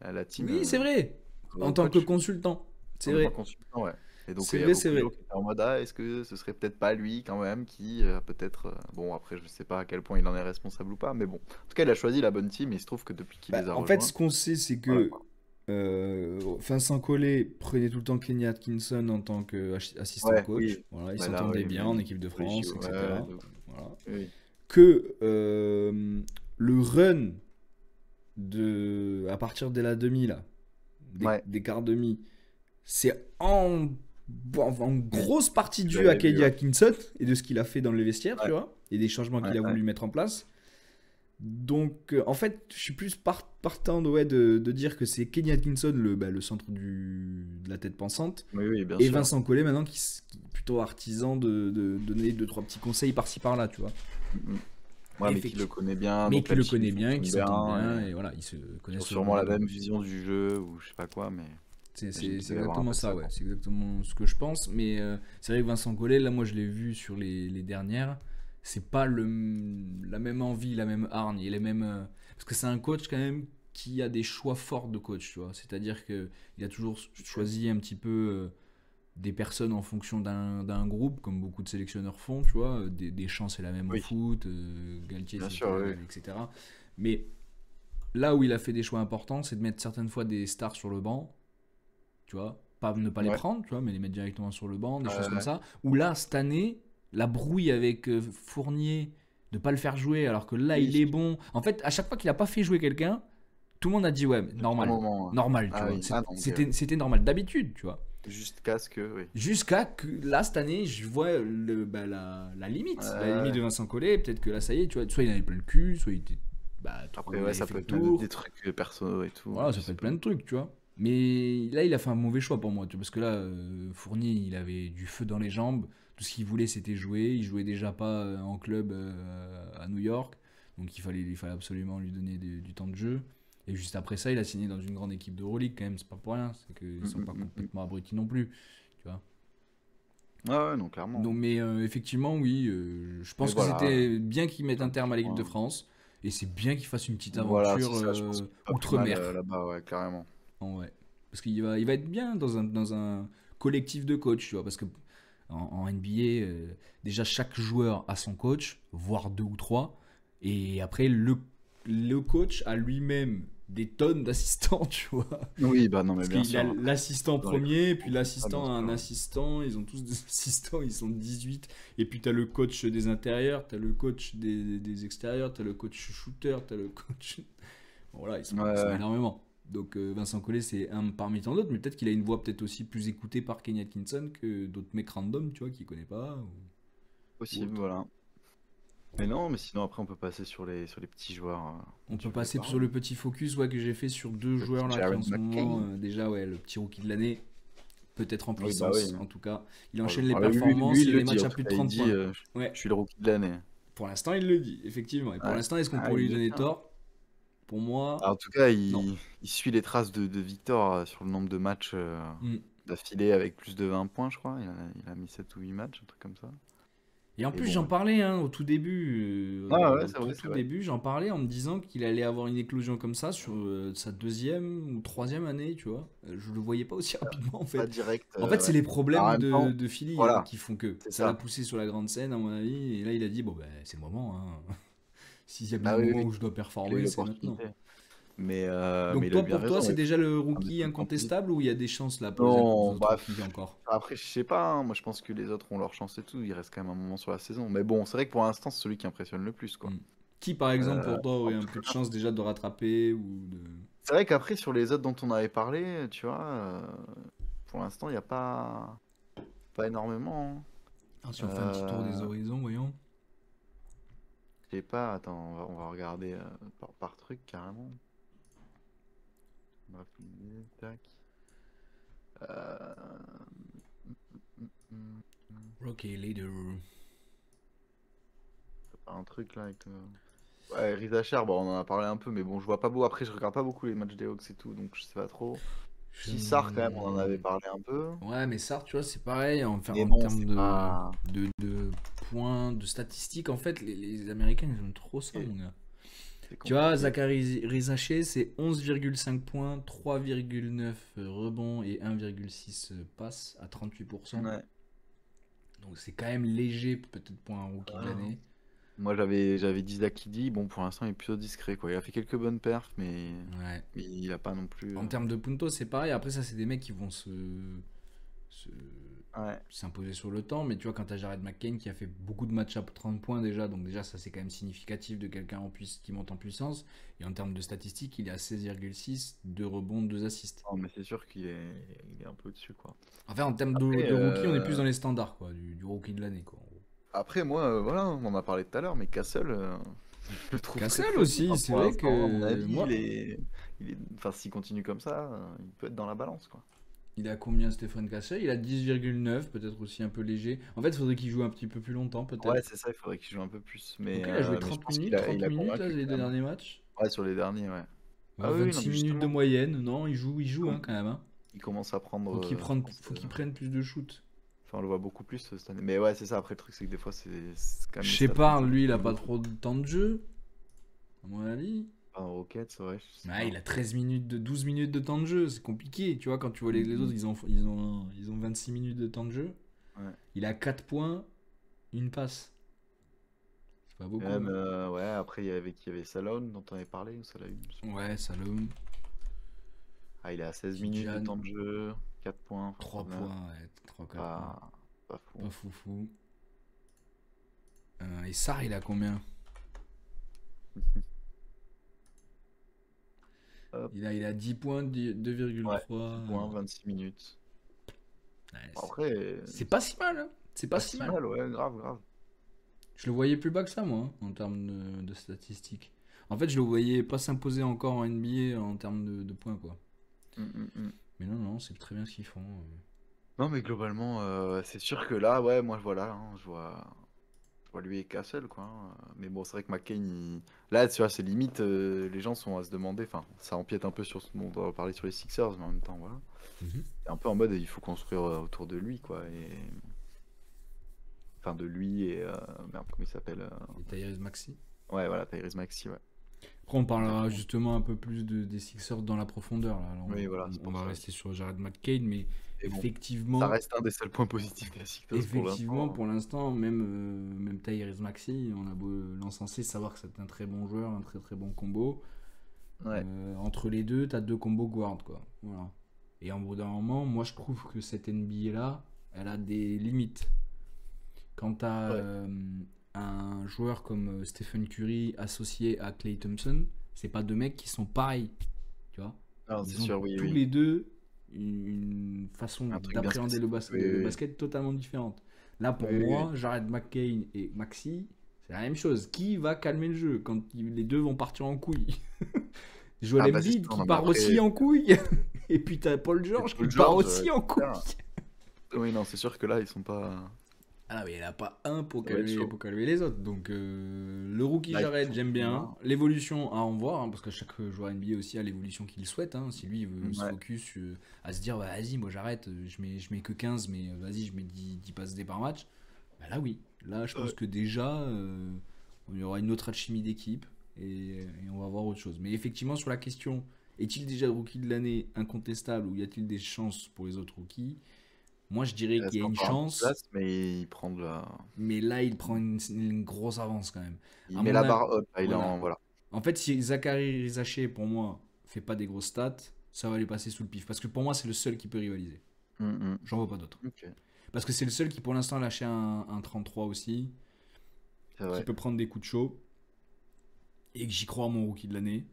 la team Oui, c'est vrai. En tant que coach consultant. C'est en tant vrai. que consultant, ouais. Et donc C'est il y a vrai, c'est beaucoup de gens vrai. qui étaient en mode ah, est-ce que ce serait peut-être pas lui quand même qui peut-être bon après je sais pas à quel point il en est responsable ou pas, mais bon. En tout cas, il a choisi la bonne team et il se trouve que depuis qu'il Bah, les a en fait, rejoints, ce qu'on sait, c'est voilà que quoi. Vincent Collet prenait tout le temps Kenny Atkinson en tant qu'assistant Ouais, coach. oui. Voilà, ils Ouais, là, s'entendaient oui, bien mais en équipe de Origi, France, ouais, etc. de ouf. Voilà. Oui. Que le run à partir de la demi, là, Ouais, des quarts demi, c'est en grosse partie dû à j'avais vu, Kenny ouais. Atkinson et de ce qu'il a fait dans les vestiaires, tu Ouais, vois, et des changements ouais, qu'il a ouais. voulu mettre en place. Donc, en fait, je suis plus partant de dire que c'est Kenny Atkinson le centre de la tête pensante, Oui, oui, bien et sûr. Vincent Collet maintenant qui est plutôt artisan de donner deux trois petits conseils par-ci par-là, tu vois. Mm, mm. Ouais, mais qui le Effectivement. connaît bien, Mais donc qui la le team connaît bien, fonctionne qui s'entendent bien, bien, et et voilà, ils se qui ont connaissent sûrement la vraiment même bien. vision du jeu, ou je sais pas quoi, mais j'imagine qu'il C'est doit y avoir un exactement peu de ça, ça, ouais. quoi. C'est exactement ce que je pense. Mais c'est vrai que Vincent Collet, là, moi, je l'ai vu sur les dernières. C'est pas la même envie, la même hargne, et les mêmes. Parce que c'est un coach quand même qui a des choix forts de coach, tu vois. C'est-à-dire que il a toujours Ok. choisi un petit peu des personnes en fonction d'un groupe, comme beaucoup de sélectionneurs font, tu vois. Des champs, c'est la même au Oui, foot, Galtier, bien c'était sûr, la oui. même, etc. Mais là où il a fait des choix importants, c'est de mettre certaines fois des stars sur le banc, tu vois, pas ne pas les Ouais. prendre, tu vois, mais les mettre directement sur le banc, des choses comme Ouais. ça. Ou là, cette année, la brouille avec Fournier, de pas le faire jouer, alors que là, Oui, il est bon. En fait, à chaque fois qu'il a pas fait jouer quelqu'un, tout le monde a dit ouais, mais depuis un normal, moment, hein. normal, tu Ah vois. oui, ah non, ok, ouais. C'était normal d'habitude, tu vois. Juste casque, oui. Jusqu'à que là, cette année, je vois la limite de Ouais. Vincent Collet. Peut-être que là, ça y est, tu vois, soit il avait plein le cul, soit il était, bah, Après, il ouais, avait ça fait peut le être même des tour. trucs perso et tout, Voilà, je ça peut sais être pas. plein de trucs, tu vois. Mais là, il a fait un mauvais choix pour moi, tu vois, parce que là, Fournier, il avait du feu dans les jambes. Tout ce qu'il voulait, c'était jouer. Il jouait déjà pas en club à New York. Donc il fallait absolument lui donner du temps de jeu. Et juste après ça, il a signé dans une grande équipe d'Euroleague, quand même, c'est pas pour rien. C'est qu'ils sont pas Mm. complètement abrutis non plus, tu vois. Ouais, ouais, non, clairement. Donc, mais effectivement, oui, je Mais pense que voilà, c'était bien qu'il mette c'est un un petit terme à l'équipe de point. France. Et c'est bien qu'il fasse une petite Voilà, aventure c'est ça, je pense qu'il est pas plus mal outre-mer. là-bas, ouais, carrément. Ouais. Parce il va être bien dans un collectif de coachs, tu vois. Parce que en NBA, déjà chaque joueur a son coach, voire deux ou trois. Et après, le coach a lui-même des tonnes d'assistants, tu vois. Oui, bah non, mais Parce bien qu'il a sûr. Après, l'assistant dans les premier, trucs puis comme ça, bien l'assistant a un sûr. assistant, ils ont tous des assistants, ils sont 18. Et puis t'as le coach des intérieurs, t'as le coach des extérieurs, t'as le coach shooter, t'as le coach... Bon, voilà, Ouais, ils sont ouais. énormément. Donc Vincent Collet, c'est un parmi tant d'autres, mais peut-être qu'il a une voix peut-être aussi plus écoutée par Kenny Atkinson que d'autres mecs random, tu vois, qu'il connaît pas, ou Possible, autre. voilà. Mais non, mais sinon, après, on peut passer sur les petits joueurs On dont tu peut voulais passer sur parler. le petit focus ouais, que j'ai fait sur deux Le petit joueurs là qui en Jared ce moment, McCain. déjà ouais, le petit rookie de l'année, peut-être en Oui, bah oui. puissance en tout cas. Il Oh, enchaîne les lui, performances il et le les dit, matchs en à tout plus de cas. Il 30 dit, points. Ouais, je suis le rookie de l'année. pour l'instant il le dit, effectivement. Et pour Ouais. l'instant, est-ce qu'on Ah, pourrait lui il le donner tient. tort? Pour moi, Alors, en tout cas, non. il suit les traces de Victor sur le nombre de matchs Hmm. d'affilée avec plus de 20 points, je crois. Il a mis 7 ou 8 matchs, un truc comme ça. Et en Et plus, bon, j'en parlais hein, au tout début, ah ouais, au c'est vrai, c'est tout vrai. début, j'en parlais en me disant qu'il allait avoir une éclosion comme ça sur sa deuxième ou troisième année, tu vois. Je le voyais pas aussi rapidement en Pas fait. direct, En fait, c'est ouais. les Alors, en problèmes même temps, de Philly hein, voilà, qui font que c'est ça l'a ça. poussé sur la grande scène à mon avis. Et là, il a dit bon ben c'est le moment. Hein. S'il y a bien Ah un oui, moment oui, où je dois il a eu performer, c'est maintenant. l'opportunité. Mais Donc il a toi, bien pour toi, raison. c'est Ouais. déjà le Un des rookie trucs qu'on dit. incontestable ou il y a des chances là pour les Non, autres bah, rookies encore? après, je sais pas, hein. Moi, je pense que les autres ont leur chance et tout. Il reste quand même un moment sur la saison. Mais bon, c'est vrai que pour l'instant, c'est celui qui impressionne le plus, quoi. Hmm. Qui, par exemple, Euh, pour toi, aurait en un tout peu de cas, chance déjà de rattraper ou de... c'est vrai qu'après, sur les autres dont on avait parlé, tu vois, pour l'instant, il n'y a pas énormément, Ah, si hein. on fait un petit tour des horizons, voyons. Je sais pas, attends, on va regarder par truc carrément. Rapide, tac. Euh, mm, mm, mm. Rocky Leader. Un truc là avec. Ouais, Riz Achar, bon, on en a parlé un peu, mais bon, je vois pas beau. Après, je regarde pas beaucoup les matchs des Hawks et tout, donc je sais pas trop. Si Sarr, quand même, on en avait Je... parlé un peu. Ouais, mais ça, tu vois, c'est pareil. Enfin, Mais en bon, termes c'est pas. de points, de statistiques, en fait, les Américains, ils aiment trop ça, C'est mon gars. c'est Tu vois, compliqué. Zachary Rizaché, c'est 11,5 points, 3,9 rebonds et 1,6 passes à 38%. Ouais. Donc c'est quand même léger, peut-être pour un rookie de Ah. l'année. Moi, j'avais dit Zakidi. Bon, pour l'instant, il est plutôt discret, quoi. Il a fait quelques bonnes perfs, Ouais. mais il a pas non plus. En termes de punto, c'est pareil. Après, ça, c'est des mecs qui vont se- Ouais. s'imposer sur le temps. Mais tu vois, quand t'as Jared McCain qui a fait beaucoup de matchs à 30 points déjà, donc déjà, ça, c'est quand même significatif de quelqu'un qui monte en puissance. Et en termes de statistiques, il est à 16,6, 2 rebonds, 2 assists. Non, mais c'est sûr qu'il est un peu au-dessus, quoi. Enfin, en termes Après, de rookie, on est plus dans les standards, quoi, du rookie de l'année, quoi. après moi, voilà, on en a parlé tout à l'heure, mais Castle, je le trouve très Cassel fort. aussi, Enfin, c'est pour vrai l'instant, à mon que avis, moi, enfin, s'il continue comme ça, il peut être dans la balance, quoi. il a combien Stéphane Cassel? Il a 10,9, peut-être aussi un peu léger. En fait, il faudrait qu'il joue un petit peu plus longtemps, Ouais, peut-être. c'est ça, il faudrait qu'il joue un peu plus. Donc il a joué Mais je 30 pense qu'il minutes, a, il 30 a minutes là, convaincu les quand deux même, hein. derniers matchs. Ouais, sur les derniers, ouais. Ah oui, oui, non, 26 mais minutes de justement, moyenne. Non, il il, joue hein, com- quand même. Hein. il commence à prendre, je pense, Faut qu'il prenne plus de shoot. enfin, on le voit beaucoup plus cette année. Mais ouais, c'est ça, après, le truc, c'est que des fois, c'est quand même les Je sais stats comme pas, ça lui, qui il a jouent pas beaucoup. trop de temps de jeu, à mon avis. Enfin, Rockets, ouais, je sais Ah, il pas. a 13 minutes 12 minutes de temps de jeu, c'est compliqué. Tu vois, quand tu vois les autres, Mhm. ils ont 26 minutes de temps de jeu. Ouais. Il a 4 points, une passe. C'est pas Et beaucoup. même, Hein. ouais, après, il y avait Salone, dont on avait parlé, ou Salahune, je sais plus. Ouais, Salom, Ah, il est à 16 minutes de Tidjane, temps de jeu, 4 points, enfin 3 39. points, ouais, 3-4 points. Pas, pas fou. Pas foufou. Et Sarr, il a combien? Hop, Il a 10 points, ouais, 10 2,3. points, 26 minutes. Ouais, Après, c'est pas si mal, hein. C'est pas pas si si mal. mal, ouais, grave, grave. Je le voyais plus bas que ça, moi, hein, en termes de statistiques. En fait, je le voyais pas s'imposer encore en NBA en termes de points, quoi. Mm, mm, mm. Mais non, non, c'est très bien ce qu'ils font. Non, mais globalement, c'est sûr que là, ouais, moi, voilà, hein, je vois lui et Castle, quoi, hein. Mais bon, c'est vrai que McCain, là, tu vois, c'est limite, les gens sont à se demander, enfin, ça empiète un peu sur ce dont on va parler sur les Sixers, mais en même temps, voilà. Mhm. C'est un peu en mode, il faut construire autour de lui, quoi, et... Enfin, de lui et... merde, comment il s'appelle Et Tyrese Maxey. Ouais, voilà, Tyrese Maxey, ouais. Après, on parlera Exactement. justement un peu plus des Sixers dans la profondeur. Là. Alors, Oui, voilà, c'est on pour va ça rester aussi. sur Jared McCain, mais Et bon, ça effectivement, reste un des seuls points positifs des Sixers pour effectivement, l'instant, hein. pour l'instant, même Tyrese Maxey, on a beau l'encenser, savoir que c'est un très bon joueur, un très très bon combo. Ouais, Entre les deux, t'as deux combos guard, quoi. Voilà. Et en bout d'un moment, moi je trouve que cette NBA là, elle a des limites. Quand t'as ouais. un joueur comme Stephen Curry associé à Klay Thompson, c'est pas deux mecs qui sont pareils, tu vois. Alors, c'est Ils ont sûr, oui, tous oui. les deux une façon Un truc bien d'appréhender spécifique. Oui, le oui, basket totalement différente. Là, oui. pour Oui, oui. moi, Jared McCain et Maxi, c'est la même chose. Qui va calmer le jeu quand les deux vont partir en couille? Joel Ah, bah, c'est Embiid sûr, qui non, mais part aussi après, en couille. Et puis t'as Paul et George qui Paul part George, aussi en c'est couille. clair. Oui, non, c'est sûr que là, ils sont pas. Ah mais il n'y en a pas un Ça va être chaud. pour calmer les autres. Donc le rookie Là, il Jared, faut j'aime qu'il bien. marque. L'évolution à en voir, hein, parce que chaque joueur NBA aussi a l'évolution qu'il souhaite. Hein. Si lui il veut se Ouais. focus à se dire bah, vas-y, moi j'arrête, je mets que 15, mais vas-y, je mets 10 passes D par match. Bah là oui, là je pense Ouais. que déjà il y aura une autre alchimie d'équipe et on va voir autre chose. Mais effectivement, sur la question est-il déjà le rookie de l'année incontestable ou y a-t-il des chances pour les autres rookies? Moi, je Il dirais qu'il y reste a une encore un peu de chance, place, mais il prend mais là, il prend une grosse avance quand même. il À met mon la avis, barre haute, là, il est voilà. en, voilà. En fait, si Zachary Rizaché, pour moi, fait pas des grosses stats, ça va lui passer sous le pif. Parce que pour moi, c'est le seul qui peut rivaliser. Mm, J'en vois pas d'autre. ok, Parce que c'est le seul qui, pour l'instant, a lâché un 33 aussi, c'est qui vrai. peut prendre des coups de chaud, et que j'y crois à mon rookie de l'année.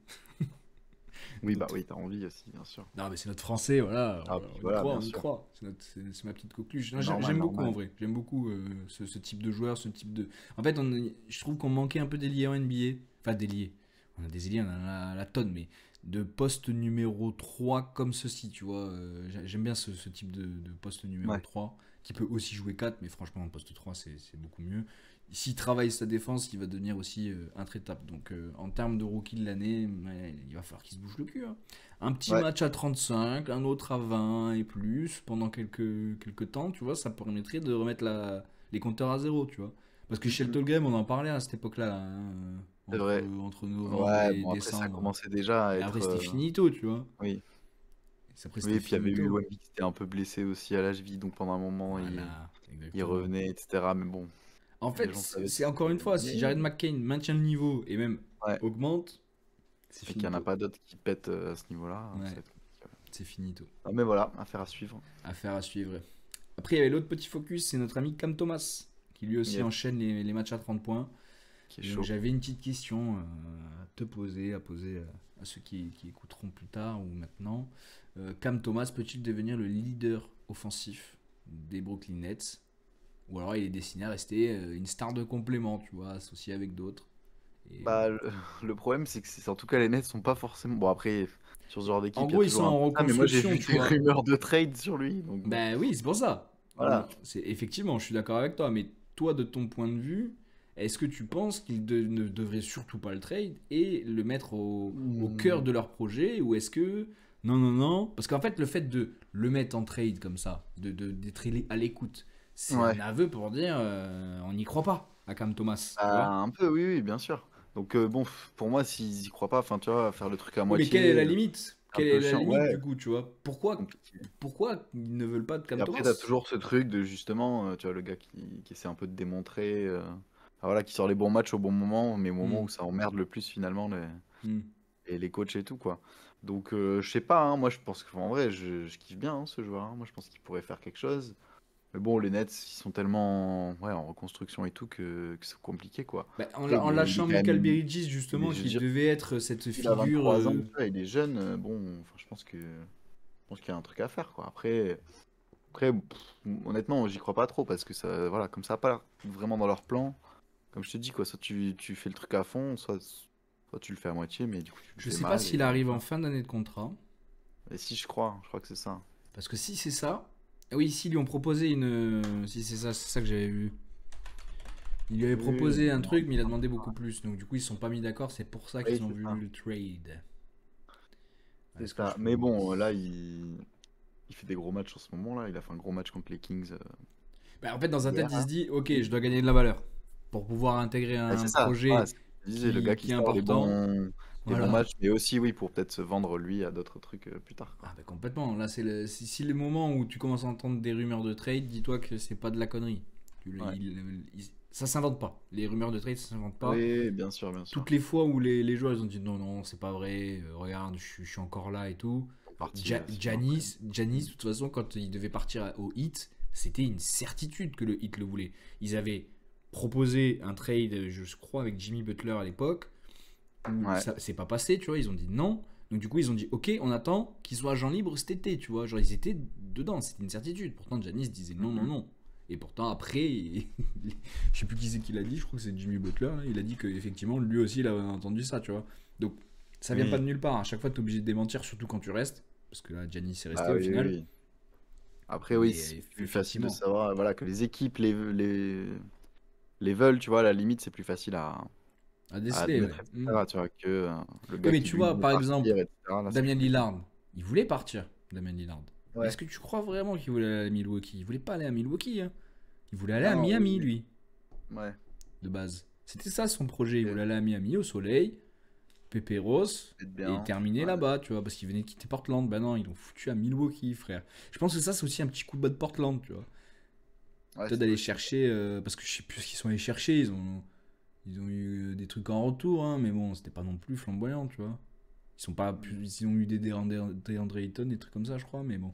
Oui, bah D'autres- oui, t'as envie aussi, bien sûr. Non, mais c'est notre français, voilà, Ah, puis on y voilà, croit, bien on y sûr. croit. C'est ma petite coqueluche. Non, Normal, j'aime beaucoup en normal. vrai. J'aime beaucoup ce type de joueur, ce type de. En fait, je trouve qu'on manquait un peu d'ailier en NBA. Enfin, d'ailier. On a des ailiers, on en a la tonne, mais de poste numéro 3 comme ceci, tu vois. J'aime bien ce type de poste numéro Ouais. 3 qui peut aussi jouer 4, mais franchement, en poste 3, c'est beaucoup mieux. S'il travaille sa défense, il va devenir aussi intraitable. Donc, en termes de rookie de l'année, ouais, il va falloir qu'il se bouge le cul, hein. Un petit Ouais. match à 35, un autre à 20 et plus pendant quelques temps, tu vois, ça permettrait de remettre les compteurs à zéro, tu vois. Parce que Mm, chez le mm. Tolgame, on en parlait à cette époque-là, hein, C'est entre, vrai. entre novembre Ouais, et bon, après, ça décembre. commençait déjà à Et après, être. c'était finito, tu vois. Oui. Après, Oui, c'était et puis il y avait eu finito. Wemby qui était un peu blessé aussi à la cheville, donc pendant un moment, Voilà, il exactement. revenait, etc. Mais bon, En les fait, gens savaient c'est ce encore qu'il une fois, revenait. si Jared McCain maintient le niveau et même Ouais. augmente, c'est Et qu'il n'y en a finito. pas d'autres qui pètent à ce niveau-là, ça Ouais, va être compliqué. Ouais. c'est finito. Ah, mais voilà, affaire à suivre. Affaire à suivre. Après, il y avait l'autre petit focus, c'est notre ami Cam Thomas, qui lui aussi Yes, enchaîne les matchs à 30 points. qui est Et donc chaud. j'avais une petite question à te poser, à poser à ceux qui écouteront plus tard ou maintenant. Cam Thomas peut-il devenir le leader offensif des Brooklyn Nets? Ou alors il est destiné à rester une star de complément, tu vois, associé avec d'autres. Et Bah, le problème, c'est que en tout cas, les Nets sont pas forcément. Bon, après, sur ce genre en d'équipe, il y a gros, ils sont toujours un en peu ça, mais moi, j'ai reconstruction, vu tu des vois. rumeurs de trade sur lui, donc bon. Ben oui, c'est pour ça. Voilà. C'est effectivement, je suis d'accord avec toi, mais toi, de ton point de vue, est-ce que tu penses qu'ils ne devraient surtout pas le trade et le mettre au cœur Hmm, de leur projet, ou est-ce que non, non, non, parce qu'en fait, le fait de le mettre en trade comme ça, d'être à l'écoute, c'est un ouais. aveu pour dire on n'y croit pas à Cam Thomas, tu Bah, vois. un peu, oui, oui, bien sûr. Donc, bon, pour moi, s'ils y croient pas, enfin, tu vois, faire le truc à Oui, mais quelle est moitié, la limite? un Quelle peu est la chiant. limite Ouais, du coup, tu vois? c'est Pourquoi, compliqué. pourquoi ils ne veulent pas de Et Cam après, t'as Thomas? toujours ce truc de justement, tu vois, le gars qui essaie un peu de démontrer, enfin, voilà, qui sort les bons matchs au bon moment, mais au moment Hmm, où ça emmerde le plus finalement hmm. les coachs et tout, quoi. Donc, je sais pas, hein, moi je pense qu'en vrai, je kiffe bien hein, ce joueur, hein. Moi je pense qu'il pourrait faire quelque chose. Mais bon, les Nets, ils sont tellement ouais, en reconstruction et tout que c'est compliqué, quoi. Bah, Après, en il est lâchant quand Michael même. Bridges, justement, Je veux qui dire, devait être cette il a figure. 23 ans, tu vois, il est jeune, bon, enfin, je pense qu'il y a un truc à faire, quoi. Après honnêtement, j'y crois pas trop parce que ça, voilà, comme ça a pas l'air vraiment dans leur plan, comme je te dis, quoi, soit tu fais le truc à fond, soit tu le fais à moitié, mais du coup, tu le Je fais sais pas mal s'il et arrive en voilà. fin d'année de contrat. Et si je crois que c'est ça. Parce que si c'est ça. Oui, s'ils lui ont proposé une. Si c'est ça que j'avais vu. Il lui avait Oui, proposé un non, truc, mais il a demandé beaucoup plus. Donc, du coup, ils sont pas mis d'accord. C'est pour ça oui, qu'ils ont c'est ça. voulu le trade. C'est Est-ce que ça. je Mais peux. bon, là, il fait des gros matchs en ce moment-là. Il a fait un gros match contre les Kings Bah, en fait, dans sa hier, tête, il se là. dit ok, je dois gagner de la valeur. Pour pouvoir intégrer Ouais, un c'est ça. Voilà, projet c'est ce que je disais, le gars qui qui est sort important. les bons Voilà. matchs, mais aussi, oui, pour peut-être se vendre lui à d'autres trucs plus tard, quoi. Ah, bah, complètement. Là, si le moment où tu commences à entendre des rumeurs de trade, dis-toi que c'est pas de la connerie. Ouais. Ça s'invente pas. Les rumeurs de trade, ça s'invente pas. Oui, bien sûr, bien sûr. Toutes les fois où les joueurs ils ont dit non, non, c'est pas vrai, regarde, je suis encore là et tout. Ils sont partis 6 mois après. Giannis, de toute façon, quand il devait partir au Heat, c'était une certitude que le Heat le voulait. Ils avaient proposé un trade, je crois, avec Jimmy Butler à l'époque, où Ouais. ça c'est pas passé, tu vois, ils ont dit non. Donc du coup, ils ont dit ok, on attend qu'il soit agent libre cet été, tu vois. Genre, ils étaient dedans, c'était une certitude. Pourtant, Giannis disait non, non, Mhm. non. Et pourtant, après, je sais plus qui c'est qui l'a dit, je crois que c'est Jimmy Butler, là, il a dit qu'effectivement, lui aussi, il avait entendu ça, tu vois. Donc, ça vient pas Oui. de nulle part. À chaque fois, t'es obligé de démentir, surtout quand tu restes. Parce que là, Giannis est resté Bah au oui, oui, final. oui. Après, oui, Mais c'est plus facile de effectivement. savoir, voilà, que les équipes les veulent, tu vois, à la limite, c'est plus facile À à déceler, ouais. admettre, Hmm. etc., tu vois, que le Ouais, gars mais qui tu lui vois, veut par exemple, partir, etc., là, c'est Damien plus compliqué. Lillard, il voulait partir, Damien Lillard. Mais est-ce Ouais. que tu crois vraiment qu'il voulait aller à Milwaukee? Il voulait pas aller à Milwaukee, hein. Il voulait aller à Non, oui, Miami, oui. lui, Ouais. de base. C'était ça son projet. Il Ok. voulait aller à Miami, au soleil, Péperos peut-être et bien. terminer Ouais, là-bas, tu vois, parce qu'il venait de quitter Portland. Ben non, ils l'ont foutu à Milwaukee, frère. Je pense que ça, c'est aussi un petit coup de bas de Portland, tu vois. ouais, Peut-être c'est d'aller possible. chercher, parce que je sais plus ce qu'ils sont allés chercher, ils ont eu des trucs en retour, hein, mais bon, c'était pas non plus flamboyant, tu vois. Ils sont pas, Mm. ils ont eu des DeAndre Ayton, des trucs comme ça, je crois, mais bon.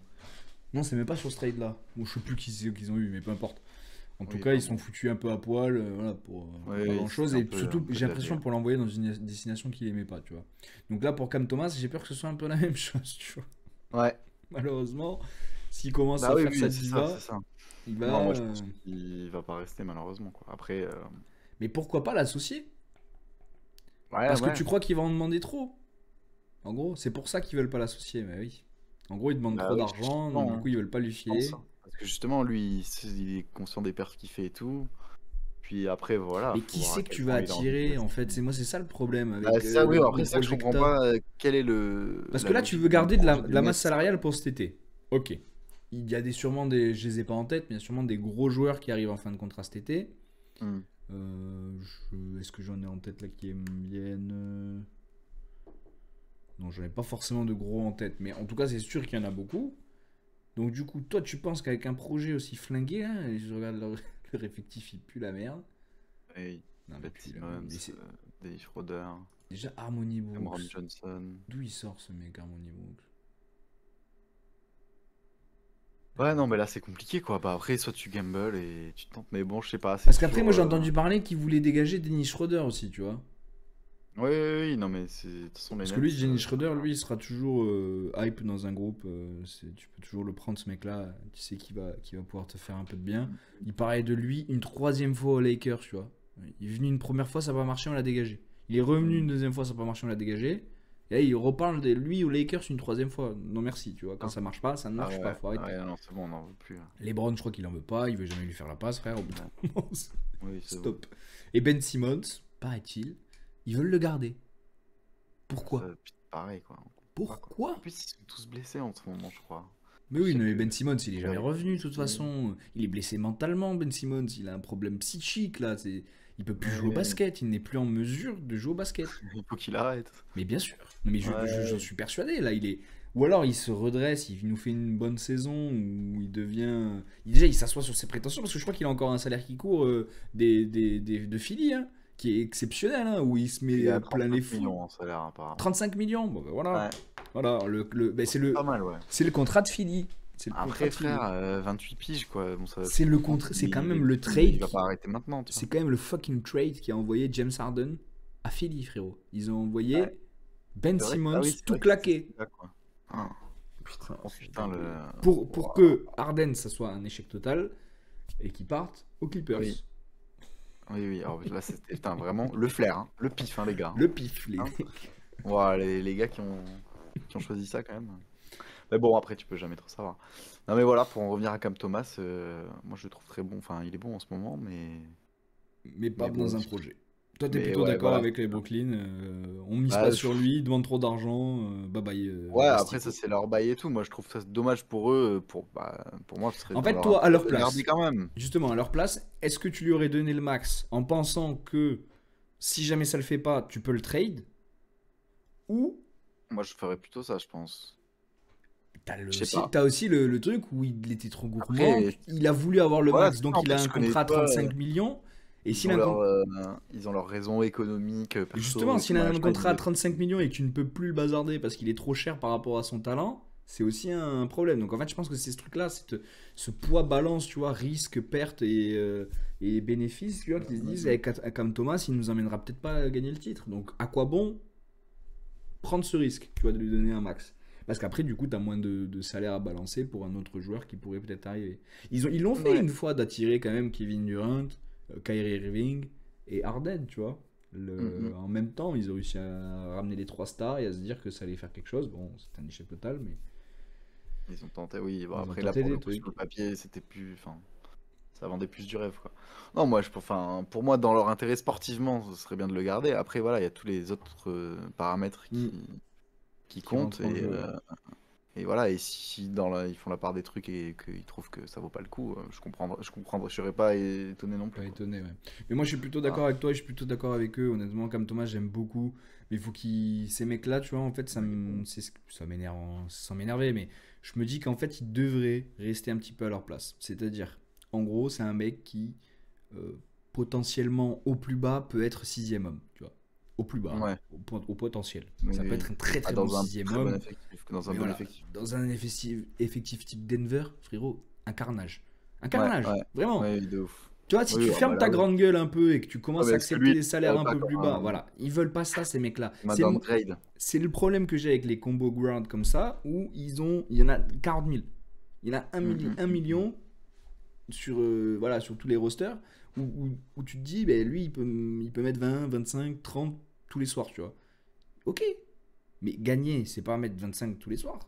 Non, c'est même pas sur ce trade-là. Bon, je sais plus qui c'est qu'ils ont eu, mais peu importe. En tout Oui, cas, bah ils sont bon. foutus un peu à poil, voilà, pour pas Oui, grand-chose. c'était Et un surtout, peu j'ai de la l'impression DA. pour l'envoyer dans une destination qu'il aimait pas, tu vois. Donc là, pour Cam Thomas, j'ai peur que ce soit un peu la même chose, tu vois. Ouais. Malheureusement, s'il commence Bah à oui, faire sa oui, c'est ça, c'est diva, ça. il Non, va. moi je pense qu'il va pas rester malheureusement quoi. Après, Mais pourquoi pas l'associer? ouais, Parce que ouais. tu crois qu'il va en demander trop. En gros, c'est pour ça qu'ils veulent pas l'associer, mais oui. En gros, ils demandent Bah trop oui, d'argent, donc du justement, coup, hein, ils veulent pas lui je pense, filer. hein. Parce que justement, lui, il est conscient des perfs qu'il fait et tout. Puis après, voilà, Mais faut qui voir à c'est que quel tu vas point il a envie de attirer, en rester. fait? C'est ça le problème Bah avec c'est ça, oui, les après gros c'est ça que je comprends projecteurs. pas. Quelle est Parce la que là, tu logique veux dans le garder de projet de des la masse Nets, quoi. salariale pour cet été. Ok. Il y a sûrement des. Je les ai pas en tête, mais il y a sûrement des gros joueurs qui arrivent en fin de contrat cet été. Hmm. Est-ce que j'en ai en tête là qui me viennent Non, j'en ai pas forcément de gros en tête, mais en tout cas, c'est sûr qu'il y en a beaucoup. Donc, du coup, toi, tu penses qu'avec un projet aussi flingué, là, et je regarde leur effectif, il pue la merde. Et Non, mais Ben pue la merde. Simmons, Mais c'est Dennis Schroeder, déjà Harmony Cameron Brooks. Johnson. D'où il sort ce mec, Harmony Brooks? Ouais, non, mais là c'est compliqué quoi. Bah après, soit tu gambles et tu tentes, mais bon, je sais pas, c'est Parce qu'après, moi, toujours. j'ai entendu parler qu'il voulait dégager Dennis Schroeder aussi, tu vois. Oui, oui, oui, non, mais c'est. De toute façon, les Parce que lui, Nets. Dennis Schroeder, lui, il sera toujours hype dans un groupe. Tu peux toujours le prendre, ce mec-là. Tu sais qu'il va pouvoir te faire un peu de bien. Il parlait de lui une troisième fois aux Lakers, tu vois. Il est venu une première fois, ça n'a pas marché, on l'a dégagé. Il est revenu une Hmm. deuxième fois, ça n'a pas marché, on l'a dégagé. Et là, il reparle de lui aux Lakers une troisième fois. Non, merci, tu vois. Quand Ah, ça marche pas, ça ne ah marche pas, ouais, faut arrêter. ouais, non, c'est bon, on n'en veut plus, hein. LeBron, je crois qu'il en veut pas, il veut jamais lui faire la passe, frère. Au bout Ouais. d'un moment, Oui, c'est bon. stop. Et Ben Simmons, paraît-il, ils veulent le garder. Ça, Pourquoi? puis pareil, quoi. On comprend pas, quoi. En Pourquoi? plus, ils sont tous blessés en ce moment, je crois. Mais Je oui, sais mais que Ben Simmons, il est jamais Schroeder, revenu de toute il est blessé. façon. Il est blessé mentalement, Ben Simmons. Il a un problème psychique là. Il peut plus jouer au Ouais, basket. Il n'est plus en mesure de jouer au basket. il faut qu'il arrête. Mais bien sûr. Non, mais j'en Ouais. suis persuadé. Là, il est. Ou alors il se redresse, il nous fait une bonne saison, ou il devient. Déjà, il s'assoit sur ses prétentions, parce que je crois qu'il a encore un salaire qui court de Philly, hein, qui est exceptionnel, hein, où il se Il met est à plein les 35 foules. millions en salaire, apparemment. 35 millions, bon ben voilà. Ouais, Voilà, ben, bon, c'est pas mal, ouais. c'est le contrat de Philly. C'est le contrat Après, de Philly. frère, 28 piges, quoi. Bon, ça C'est se le comprend contre, c'est quand même le il trade va pas arrêter maintenant, tu c'est vois. quand même le fucking trade qui a envoyé James Harden à Philly, frérot. Ils ont Ouais. envoyé Ben C'est vrai que, ah Simmons oui, c'est tout vrai que c'est claqué. là, quoi. Ah, Putain, oh c'est putain, le. dingue. Pour Ouah. que Harden, ça soit un échec total et qu'il parte aux Clippers. Oui, oui, oui. Alors là, c'était putain, vraiment le flair, hein. Le pif, hein, les gars, hein. Le pif, les Hein. mecs. Ouah, les gars qui ont choisi ça, quand même. Mais bon, après, tu peux jamais trop savoir. Non, mais voilà, pour en revenir à Cam Thomas, moi, je le trouve très bon. Enfin, il est bon en ce moment, Mais pas mais bon. dans un projet. Toi, t'es Mais plutôt ouais, d'accord voilà. avec les Brooklyn. On mise pas Bah, sur lui, il demande trop d'argent. Bye bye, ouais, après, ça, Rustico. c'est leur bail et tout. Moi, je trouve ça dommage pour eux. Pour moi, ce serait En dans fait, leur toi, à intérêt leur de le garder place, quand même. justement, à leur place, est-ce que tu lui aurais donné le max en pensant que si jamais ça le fait pas, tu peux le trade? Ou Moi, je ferais plutôt ça, je pense. t'as Je sais pas. aussi le truc où il était trop gourmand, Après, il a voulu avoir le voilà, max, c'est ça. donc En il a plus, un je connais contrat à pas. 35 millions. Et Ils s'il ont a un, leur, euh, ils ont leurs raisons économiques, perso justement, et tout s'il a un machin. contrat à 35 millions et que tu ne peux plus le bazarder parce qu'il est trop cher par rapport à son talent, c'est aussi un problème. Donc en fait, je pense que c'est ce truc-là, ce poids-balance, tu vois, risque, perte et bénéfice, tu vois, qui se disent, comme Thomas, il nous emmènera peut-être pas à gagner le titre. Donc à quoi bon prendre ce risque, tu vois, de lui donner un max? Parce qu'après, du coup, tu as moins de salaire à balancer pour un autre joueur qui pourrait peut-être arriver. Ils l'ont fait Ouais. une fois d'attirer quand même Kevin Durant, Kyrie Irving et Harden, tu vois. Mhm. En même temps, ils ont réussi à ramener les trois stars et à se dire que ça allait faire quelque chose. Bon, c'est un échec total, mais Ils ont tenté, oui. Bon, ils ont après, là, tenté pour le des coup, sur trucs. le papier, c'était plus. Enfin, ça vendait plus du rêve, quoi. Non, moi, enfin, pour moi, dans leur intérêt sportivement, ce serait bien de le garder. Après, voilà, il y a tous les autres paramètres Mm. qui Qui comptent. rentre en jeu, ouais. Et voilà, et si ils font la part des trucs et qu'ils trouvent que ça vaut pas le coup, je serais pas étonné non plus, Pas quoi. étonné, ouais. Mais moi, je suis plutôt Ah, d'accord avec toi et je suis plutôt d'accord avec eux. Honnêtement, comme Thomas, j'aime beaucoup. Mais il faut qu'ils. Ces mecs-là, tu vois, en fait, ça m'énerve, sans m'énerver, mais je me dis qu'en fait, ils devraient rester un petit peu à leur place. C'est-à-dire, en gros, c'est un mec qui, euh, potentiellement, au plus bas, peut être sixième homme, tu vois. Au plus bas, hein, ouais, au potentiel. Ça peut mais être un très pas très bon dans un sixième très bon homme. effectif, que dans un Mais bon voilà, effectif. dans un effectif type Denver, frérot, un carnage. Un Ouais, carnage, ouais, vraiment. ouais, de ouf. Tu vois, si Oui, tu ah bah fermes là, ta oui. grande gueule un peu et que tu Ouais, commences mais à est-ce que accepter lui, il des salaires considère un pas peu comme plus bas, voilà, ils veulent pas ça, ces mecs-là. comme un downgrade? C'est le problème que j'ai avec les combos ground comme ça, où il y en a 40 000. Il y en a un Mm. million sur, voilà, sur tous les rosters, où tu te dis, ben, lui, il peut mettre 20, 25, 30 tous les soirs, tu vois. Ok, mais gagner, c'est pas mettre 25 tous les soirs.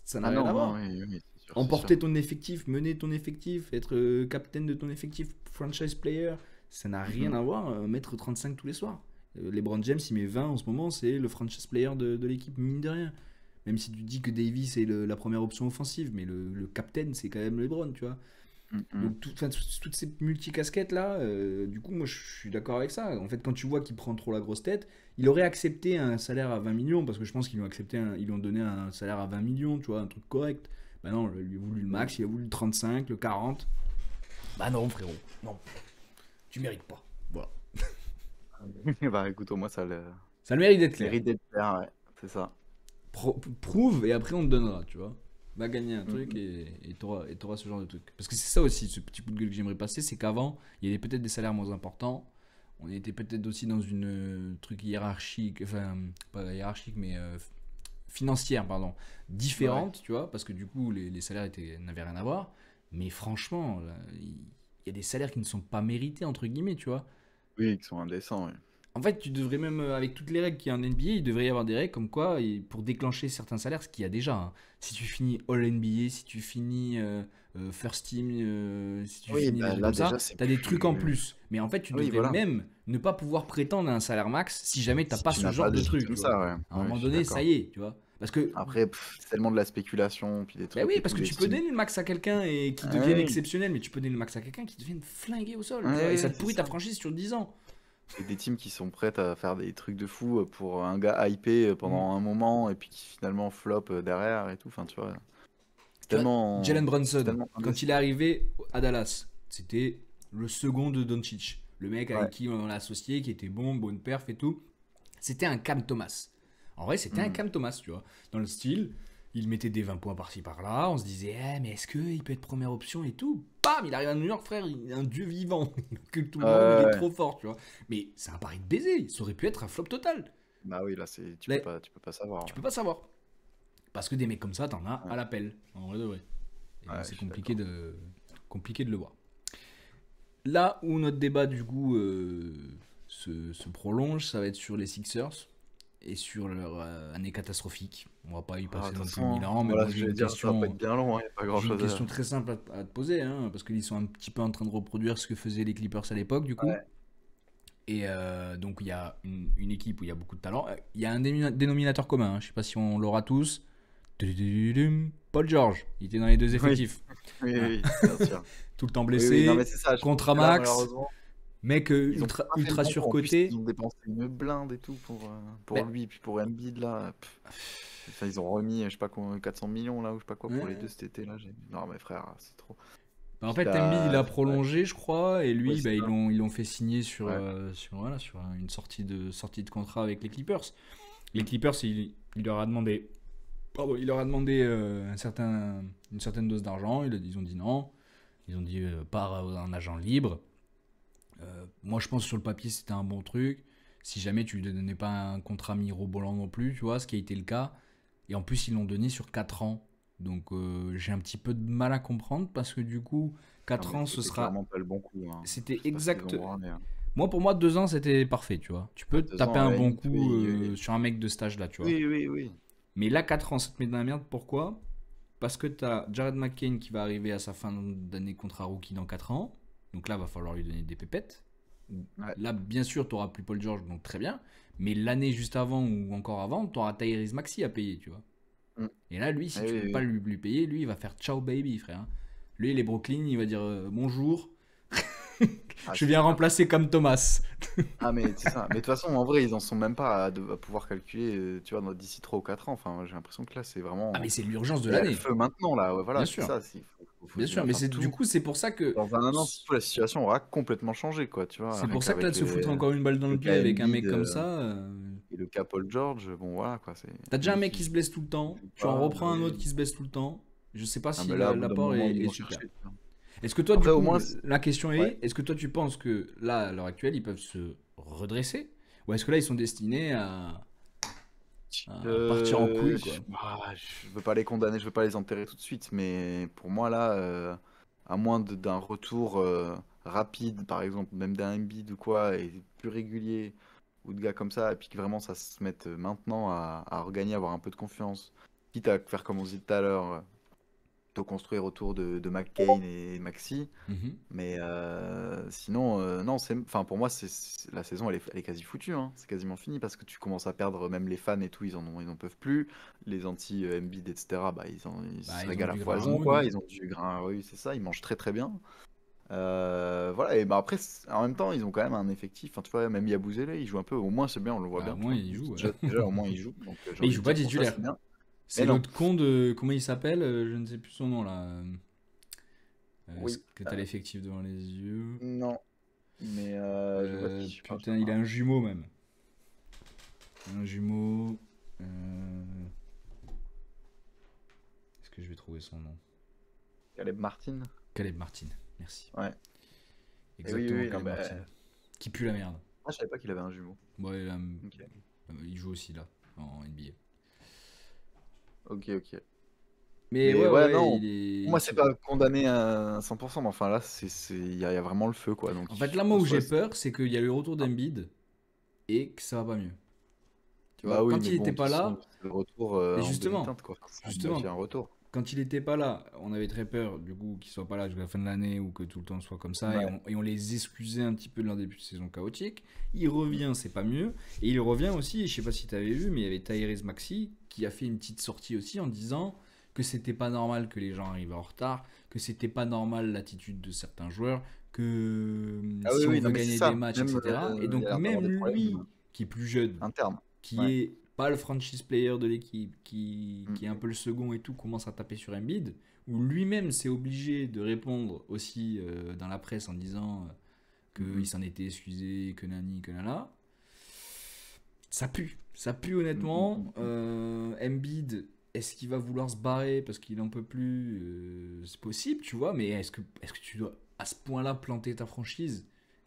Ça n'a Ah rien non, à non, voir. oui, oui, c'est sûr, c'est sûr. Emporter ton effectif, mener ton effectif, être captain de ton effectif, franchise player, ça n'a rien Mhm. à voir, mettre 35 tous les soirs. LeBron James, il met 20 en ce moment, c'est le franchise player de l'équipe, mine de rien. Même si tu dis que Davis est la première option offensive, mais le captain, c'est quand même LeBron, tu vois. Mhm. Donc toutes ces multicasquettes là, du coup moi je suis d'accord avec ça. En fait quand tu vois qu'il prend trop la grosse tête, il aurait accepté un salaire à 20 millions parce que je pense qu'ils lui ont ils lui ont donné un salaire à 20 millions, tu vois, un truc correct. Bah non, il lui a voulu le max, il a voulu le 35, le 40. Bah non frérot, non, tu mérites pas. Voilà. Bah écoute, au moins Ça a le mérite d'être clair. mérite d'être clair, ouais, c'est ça. Prouve et après on te donnera, tu vois. Va gagner un truc Mhm. et t'auras ce genre de truc. Parce que c'est ça aussi, ce petit coup de gueule que j'aimerais passer, c'est qu'avant, il y avait peut-être des salaires moins importants. On était peut-être aussi dans une truc hiérarchique, enfin, pas hiérarchique, mais financière, pardon, Ouais. différente, tu vois, parce que du coup, les salaires n'avaient rien à voir. Mais franchement, là, il y a des salaires qui ne sont pas mérités, entre guillemets, tu vois. Oui, qui sont indécents, ouais. En fait, tu devrais même, avec toutes les règles qu'il y a en NBA, il devrait y avoir des règles comme quoi, pour déclencher certains salaires, ce qu'il y a déjà, hein. Si tu finis All NBA, si tu finis First Team, si tu Oui, finis des bah trucs là comme ça, déjà, c'est tu as des trucs en plus. plus. Mais en fait, tu Oui, devrais voilà. même ne pas pouvoir prétendre à un salaire max si jamais t'as Si pas tu ce n'as pas genre des de trucs truc, comme tu vois. ça, ouais. À un Ouais, je moment suis donné, ça d'accord. y est, tu vois. Parce que, Après, c'est tellement de la spéculation, puis des ben trucs oui, et parce tout, que les tu peux teams. donner le max à quelqu'un et qui Ah devienne oui, exceptionnel, mais tu peux donner le max à quelqu'un qui devienne flingué au sol, tu vois. Et ouais, ça ouais, te c'est pourrit ta ça. franchise sur 10 ans. Et des teams qui sont prêtes à faire des trucs de fou pour un gars hypé Mm. pendant un moment et puis qui finalement flop derrière et tout. Enfin, tu vois, c'est Tu vois, Jalen c'est Brunson, tellement quand il est indécent. arrivé à Dallas, c'était le second de Doncic. Le mec Ouais. avec qui on l'a associé, qui était bon, bonne perf et tout. C'était un Cam Thomas. En vrai, c'était un Mm. Cam Thomas, tu vois. Dans le style, il mettait des 20 points par-ci par-là. On se disait, mais est-ce qu'il peut être première option et tout. Bam, il arrive à New York, frère, il est un dieu vivant. Il occupe tout le monde, il est Ouais. trop fort, tu vois. Mais c'est un pari de baiser. Ça aurait pu être un flop total. Bah oui, là, Là, tu peux pas savoir. tu peux pas savoir. Parce que des mecs comme ça, t'en as Ouais, à l'appel. En vrai de vrai. Et ouais, donc ouais, c'est je suis d'accord. compliqué de le voir. Là où notre débat du coup se prolonge, ça va être sur les Sixers et sur leur année catastrophique. On va pas y Ah, de passer toute non plus façon, 1000 ans, mais voilà moi ce que j'allais dire, ça va pas être bien long, il n'y a pas grand j'ai une chose question à. très simple à te poser, hein, parce qu'ils sont un petit peu en train de reproduire ce que faisaient les Clippers à l'époque du coup. Ouais. Et donc il y a une équipe où il y a beaucoup de talent. Il y a un dénominateur commun, hein, je sais pas si on l'aura tous. Tudududum, Paul George, il était dans les deux Oui, effectifs. oui, Hein. oui, bien sûr. Tout le temps Oui, oui, non, mais blessé, c'est ça, je trouve contrat que là, max, malheureusement, mec ils ont ultra, pas fait le ultra bon coup. En plus, ils surcoté. ont dépensé une blinde et tout pour Ben, lui, puis pour Embiid, là. Enfin, ils ont remis, je sais pas quoi, 400 millions, là, ou je sais pas quoi, pour les deux ouais. cet été, là. Non, mais frère, c'est trop. Ben, en Puis fait, Embiid il a Ouais, prolongé, je crois, et ouais, lui, c'est ben, ça. ils l'ont fait signer Ouais. voilà, sur une sortie de contrat avec les Clippers. Les Clippers, il leur a demandé, pardon, il leur a demandé une certaine dose d'argent. Ils ont dit non. Ils ont dit pars en agent libre. Moi, je pense que sur le papier, c'était un bon truc. Si jamais tu lui donnais pas un contrat mirobolant non plus, tu vois, ce qui a été le cas. Et en plus, ils l'ont donné sur 4 ans. Donc, j'ai un petit peu de mal à comprendre parce que du coup, Non, 4 mais ans, ce c'était sera. clairement pas le bon coup, hein. C'était Je sais pas ce qu'ils ont exact. branlé, hein. Moi, pour moi, 2 ans, c'était parfait, tu vois. Tu À peux deux taper ans, à un la bon limite, coup oui, oui. sur un mec de stage là, tu vois. Oui, oui, oui. Mais là, 4 ans, ça te met dans la merde. Pourquoi? Parce que tu as Jared McCain qui va arriver à sa fin d'année contrat rookie dans 4 ans. Donc là, va falloir lui donner des pépettes. Ouais. Là, bien sûr, tu n'auras plus Paul George, donc très bien. Mais l'année juste avant ou encore avant, tu auras Tyrese Maxey à payer, tu vois. Mm. Et là, lui, si Eh tu oui, veux oui, pas oui. lui payer, lui, il va faire ciao baby, frère. Lui, il est Brooklyn, il va dire bonjour, Ah, je c'est viens clair. remplacer comme Thomas. Ah, mais c'est ça. Mais de toute façon, en vrai, ils en sont même pas à pouvoir calculer, tu vois, d'ici 3 ou 4 ans. Enfin, j'ai l'impression que là, c'est Ah, mais vraiment. c'est l'urgence de Il y a le l'année, feu maintenant, là. Ouais, bien voilà, c'est sûr. ça. Faut Bien se dire, sûr, mais enfin, c'est du tout. coup, c'est pour ça que. Dans un an, surtout, la situation aura complètement changé, quoi. Tu vois, C'est rien pour ça que là, de qu'avec se foutre encore une balle dans le le pied cas avec un Embiid mec comme ça. et le cas Paul George. Bon, voilà, quoi. C'est T'as déjà un Embiid mec qui se blesse tout le qui temps, joue tu en pas. reprends un autre Oui. qui se blesse tout le temps. Je sais pas Ah, si mais là, au bout d'un l'apport moment, ils est vont super. chercher, tu vois. Est-ce que toi, du Après, au coup, moins, la question ouais. est, est-ce que toi tu penses que là, à l'heure actuelle, ils peuvent se redresser? Ou est-ce que là, ils sont destinés à partir en couille, quoi? Je veux pas les condamner, je veux pas les enterrer tout de suite, mais pour moi là, à moins d'un retour rapide, par exemple, même d'un Embiid ou quoi, et plus régulier, ou de gars comme ça, et puis que vraiment ça se mette maintenant à regagner, avoir un peu de confiance, quitte à faire comme on disait tout à l'heure, plutôt construire autour de McCain et Maxi. Mhm. Mais sinon, non, enfin, pour moi, la saison, elle est quasi foutue, hein. C'est quasiment fini parce que tu commences à perdre, même les fans et tout, ils en peuvent plus. Les anti-Embiid, etc., bah, ils Bah, se ils ont régalent à du grain à foison, moudre, quoi. hein. Ils ont du grain, oui, c'est ça, ils mangent très très bien. Voilà, et bah après, en même temps, ils ont quand même un effectif. Enfin, tu vois, même Yabusele, il joue un peu, au moins c'est bien, on le voit Bah, bien, au tu moins, vois. il joue, ouais. Déjà, au moins il joue, donc j'ai Mais il envie joue de pas dire pour ça, titulaire. c'est bien. C'est Mais non, l'autre con de. Comment il s'appelle? Je ne sais plus son nom là. Est-ce oui, que t'as l'effectif devant les yeux? non, mais je vois de qui tu parles, je Putain, il a crois. un jumeau même. Un jumeau. euh, Est-ce que je vais trouver son nom? Caleb Martin. Caleb Martin, merci. Ouais. Et oui, Exactement, oui, non, Caleb bah, Martin. Qui pue la merde. ah, je savais pas qu'il avait un jumeau. Ouais, Ok, il joue aussi là, en NBA. ok, ok. Mais Mais ouais, ouais, ouais, non, il est. pour moi, c'est pas condamné à 100%, mais enfin là, il y a vraiment le feu, quoi. Donc, En fait, je là, moi où pense, j'ai ouais, peur, c'est qu'il y a le retour ah, d'Embiid et que ça va pas mieux. Tu vois, bah oui, quand mais il était bon, de toute pas façon, là, c'est le retour et en justement, demi-teinte, quoi. Enfin, c'est un justement, un retour. quand il était pas là, on avait très peur du coup qu'il soit pas là jusqu'à la fin de l'année ou que tout le temps soit comme ça Ouais. et on les excusait un petit peu de leur début de saison chaotique. Il revient, c'est pas mieux. Et il revient aussi, et je sais pas si tu avais vu, mais il y avait Tyrese Maxey qui a fait une petite sortie aussi en disant que c'était pas normal que les gens arrivent en retard, que c'était pas normal l'attitude de certains joueurs, que Ah oui, si on oui, non, veut mais c'est gagner des ça. matchs, Même, etc. Et il y donc a l'air d'avoir même des lui, problèmes qui est plus jeune, internes. qui Ouais. est pas le franchise player de l'équipe, Mm, qui est un mm, peu le second et tout, commence à taper sur Embiid, où lui-même s'est obligé de répondre aussi dans la presse en disant mm, qu'il mm, s'en était excusé, que nani, que nana. Ça pue mm, mm, honnêtement. mm, mm. Embiid, est-ce qu'il va vouloir se barrer parce qu'il en peut plus? C'est possible, tu vois, mais est-ce que tu dois à ce point-là planter ta franchise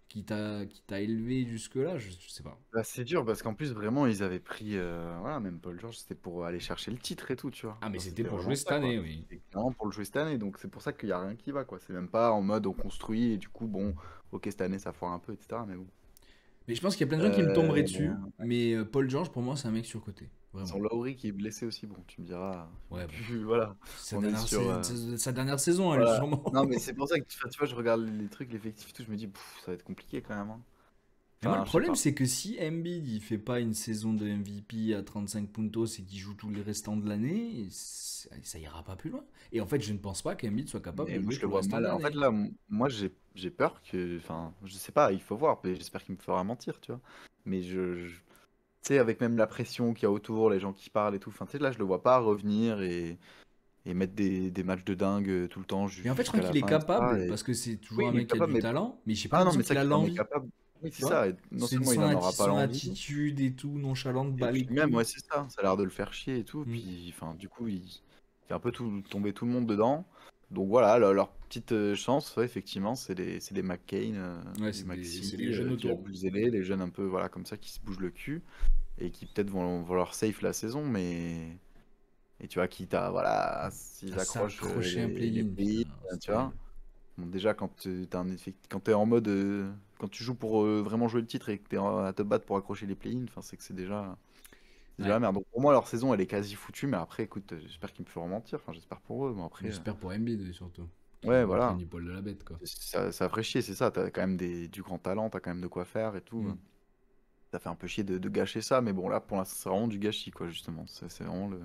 qui t'a élevé jusque-là? Je sais pas. Bah, c'est dur parce qu'en plus, vraiment, ils avaient pris. Voilà, même Paul George, c'était pour aller chercher le titre et tout, tu vois. Ah, mais Genre, c'était c'était pour jouer vraiment cette ça, quoi. année, oui. C'était clairement pour le jouer cette année, donc c'est pour ça qu'il n'y a rien qui va, quoi. C'est même pas en mode on construit et du coup, bon, ok, cette année ça foire un peu, etc. Mais bon. Mais je pense qu'il y a plein de gens qui me tomberaient dessus. Euh, Mais Paul George, pour moi, c'est un mec surcoté. Vraiment. Sans Lowry qui est blessé aussi, bon, tu me diras. Ouais, bon. Voilà, Sa on est dernière, sur. sa dernière saison, elle, Voilà. sûrement. Non, mais c'est pour ça que tu vois, je regarde les trucs, l'effectif, et tout, je me dis, pff, ça va être compliqué quand même, hein. Mais moi, le Enfin, je sais problème, pas. c'est que si Embiid il fait pas une saison de MVP à 35 puntos et qu'il joue tous les restants de l'année, ça ira pas plus loin. Et en fait, je ne pense pas qu'Embiid soit capable Mais de moi, jouer je le tout le vois restant de mal. En fait, l'année. là, moi, j'ai peur que. Enfin, je sais pas, il faut voir. Mais j'espère qu'il me fera mentir, tu vois. Mais tu sais, avec même la pression qu'il y a autour, les gens qui parlent et tout. Enfin, tu sais, là, je le vois pas revenir et mettre des matchs de dingue tout le temps Mais en fait, je crois jusqu'à la qu'il est fin, etc. capable, parce que c'est toujours Oui, un il est mec qui a capable, du mais. talent, mais j'ai pas Ah non, l'impression mais qu'il ça a qu'il en est l'envie. capable. Oui, Tu c'est vois? ça. Et non C'est seulement il en aura pas son l'envie, attitude et tout, nonchalante, et bat les puis même, couilles. ouais, c'est ça. Ça a l'air de le faire chier et tout. Hmm. Puis, enfin, du coup, il fait un peu tomber tout le monde dedans. Donc voilà, leur petite chance, ouais, effectivement, c'est les McCain, Ouais, les Maxi, c'est les jeunes qui a autour. plus zélé, les jeunes un peu voilà, comme ça qui se bougent le cul et qui peut-être vont leur safe la saison, mais. Et tu vois, quitte à, voilà, s'ils À accrochent s'accrocher un les play-in, putain, pays, c'est tu vois. terrible. Bon, déjà, quand t'es en mode. Quand tu joues pour vraiment jouer le titre et que t'es à te battre pour accrocher les play-in, enfin, c'est que c'est déjà Ouais. la merde. Donc pour moi, leur saison, elle est quasi foutue, mais après, écoute, j'espère qu'ils me feront mentir. Enfin, j'espère pour eux, mais après. J'espère pour Embiid surtout. Ouais, Qui reprenne voilà. du poil de la bête, quoi. Ça ferait chier, c'est ça. T'as quand même du grand talent, t'as quand même de quoi faire et tout. Hmm. Ça fait un peu chier de gâcher ça, mais bon, là, pour l'instant, c'est vraiment du gâchis, quoi, justement. C'est vraiment le.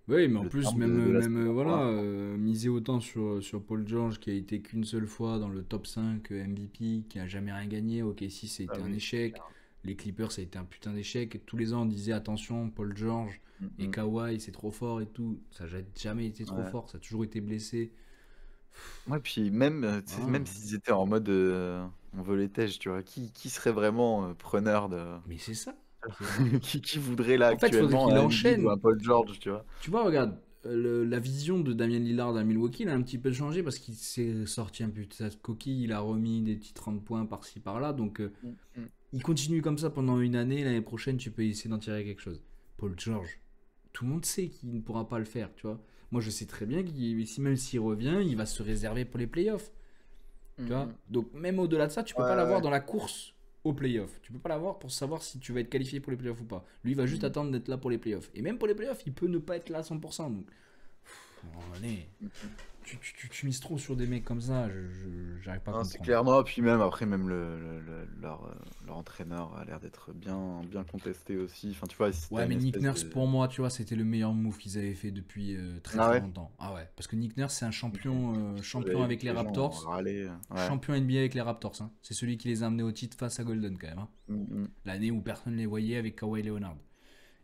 Oui, mais en le plus, terme de la saison pour voilà, l'instant. miser autant sur Paul George qui a été qu'une seule fois dans le top 5 MVP, qui a jamais rien gagné. Ok, si Ah c'était un oui, c'est échec. clair. Les Clippers, ça a été un putain d'échec. Et tous les ans, on disait attention, Paul George Mm, et mm. Kawhi, c'est trop fort et tout. Ça n'a jamais été trop Ouais. fort, ça a toujours été blessé. Ouais, puis même, tu sais, Voilà. même s'ils étaient en mode on veut les tèches, tu vois, qui serait vraiment preneur de. Mais c'est ça. C'est ça. Qui voudrait là En fait, il faudrait actuellement qu'il un Embiid ou enchaîne. un Paul George, tu vois? Tu vois, regarde, la vision de Damian Lillard à Milwaukee, il a un petit peu changé parce qu'il s'est sorti un peu de sa coquille, il a remis des petits 30 points par-ci par-là, donc Mm, mm. il continue comme ça pendant une année, l'année prochaine tu peux essayer d'en tirer quelque chose. Paul George, tout le monde sait qu'il ne pourra pas le faire, tu vois. Moi je sais très bien même s'il revient, il va se réserver pour les playoffs, tu vois. Mm. Donc même au-delà de ça, tu Ouais, peux pas l'avoir ouais. dans la course aux playoffs. Tu peux pas l'avoir pour savoir si tu vas être qualifié pour les playoffs ou pas. Lui il va juste Mm. attendre d'être là pour les playoffs. Et même pour les playoffs, il peut ne pas être là à 100%. Donc allez, Mm. tu mises trop sur des mecs comme ça, j'arrive pas à Non, c'est comprendre. clair. Non, puis même après, même leur entraîneur a l'air d'être bien contesté aussi. Enfin, tu vois, si t'as Ouais, une mais Nick espèce Nurse, de. pour moi, tu vois, c'était le meilleur move qu'ils avaient fait depuis très Ah très ouais? longtemps. Ah ouais, parce que Nick Nurse, c'est un Ok. champion J'avais vu avec que les les gens Raptors, râlaient. Ouais. champion NBA avec les Raptors, hein. C'est celui qui les a amenés au titre face à Golden quand même, hein. Mm. L'année où personne ne les voyait avec Kawhi Leonard.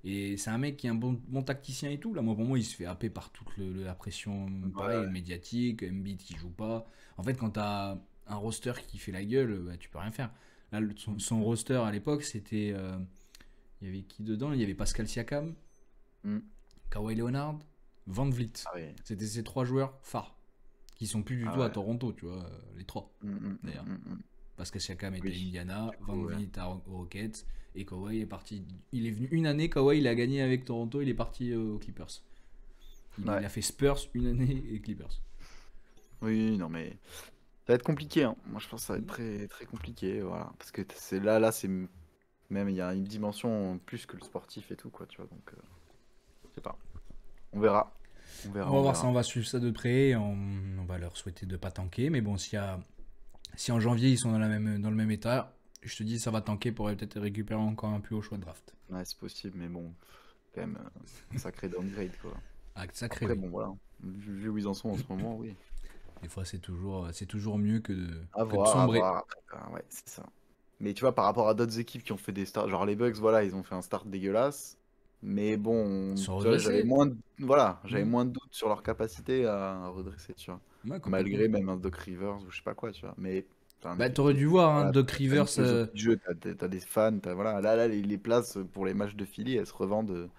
Et c'est un mec qui est un bon tacticien et tout. Là, moi, pour moi, il se fait happer par toute la pression, Ouais, pareil, ouais. médiatique, Embiid qui joue pas. En fait, quand t'as un roster qui fait la gueule, bah, tu peux rien faire. Là, son roster à l'époque, c'était. Il y avait qui dedans? Il y avait Pascal Siakam, Mm. Kawhi Leonard, Van Vliet. Ah oui. C'était ces trois joueurs phares qui sont plus du Ah tout à ouais. Toronto, tu vois, les trois d'ailleurs. Mm. Pascal Siakam était à Oui. Indiana, Du Van coup, ouais. Vliet aux Rockets et Kawhi est parti. Il est venu une année, Kawhi il a gagné avec Toronto, il est parti aux Clippers. Il Ouais. a fait Spurs une année et Clippers. Oui, non, mais ça va être compliqué, hein. Moi, je pense que ça va être très, très compliqué, voilà. Parce que c'est là, c'est même, il y a une dimension plus que le sportif et tout, quoi, tu vois. Donc, je sais pas. On verra. On On verra, va on voir ça, verra. on va suivre ça de près. On va leur souhaiter de pas tanker. Mais bon, si en janvier ils sont dans le même état, je te dis ça va tanker pour peut-être récupérer encore un plus haut choix de draft. Ouais, c'est possible, mais bon, quand même, un sacré downgrade, quoi. Ah, sacré, Après, oui. bon, voilà. Vu où ils en sont en ce moment, oui. Des fois, c'est toujours mieux À que de voir, à sombrer. voir. Après, ouais, c'est ça. Mais tu vois, par rapport à d'autres équipes qui ont fait des starts, genre les Bucks, voilà, ils ont fait un start dégueulasse. Mais Ils bon, sont tu vois, redressés. j'avais Ouais, moins de doutes sur leur capacité à redresser, tu vois. ouais, complètement. Malgré même un Doc Rivers ou je sais pas quoi, tu vois. Mais t'as un Bah, t'aurais dû effectif, voir, hein, voilà, Doc t'as une Rivers. philosophie de jeu, t'as des fans, voilà. Là, les places pour les matchs de Philly, elles se revendent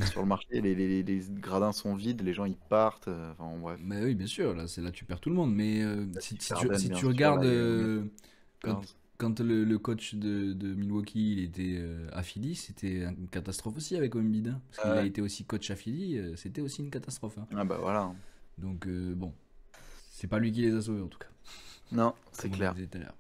sur le marché. Les gradins sont vides, les gens ils partent. Enfin, bref. Bah oui, bien sûr, là tu perds tout le monde. Mais T'as Steve Harden, si bien tu sûr, regardes là, les quand, Spurs. quand le coach de Milwaukee il était à Philly, c'était une catastrophe aussi avec Embiid, hein. Parce qu'il a Ouais. été aussi coach à Philly, c'était aussi une catastrophe, hein. Ah bah voilà. Donc bon, c'est pas lui qui les a sauvés en tout cas, Non, c'est comme on le clair. disait tout à l'heure.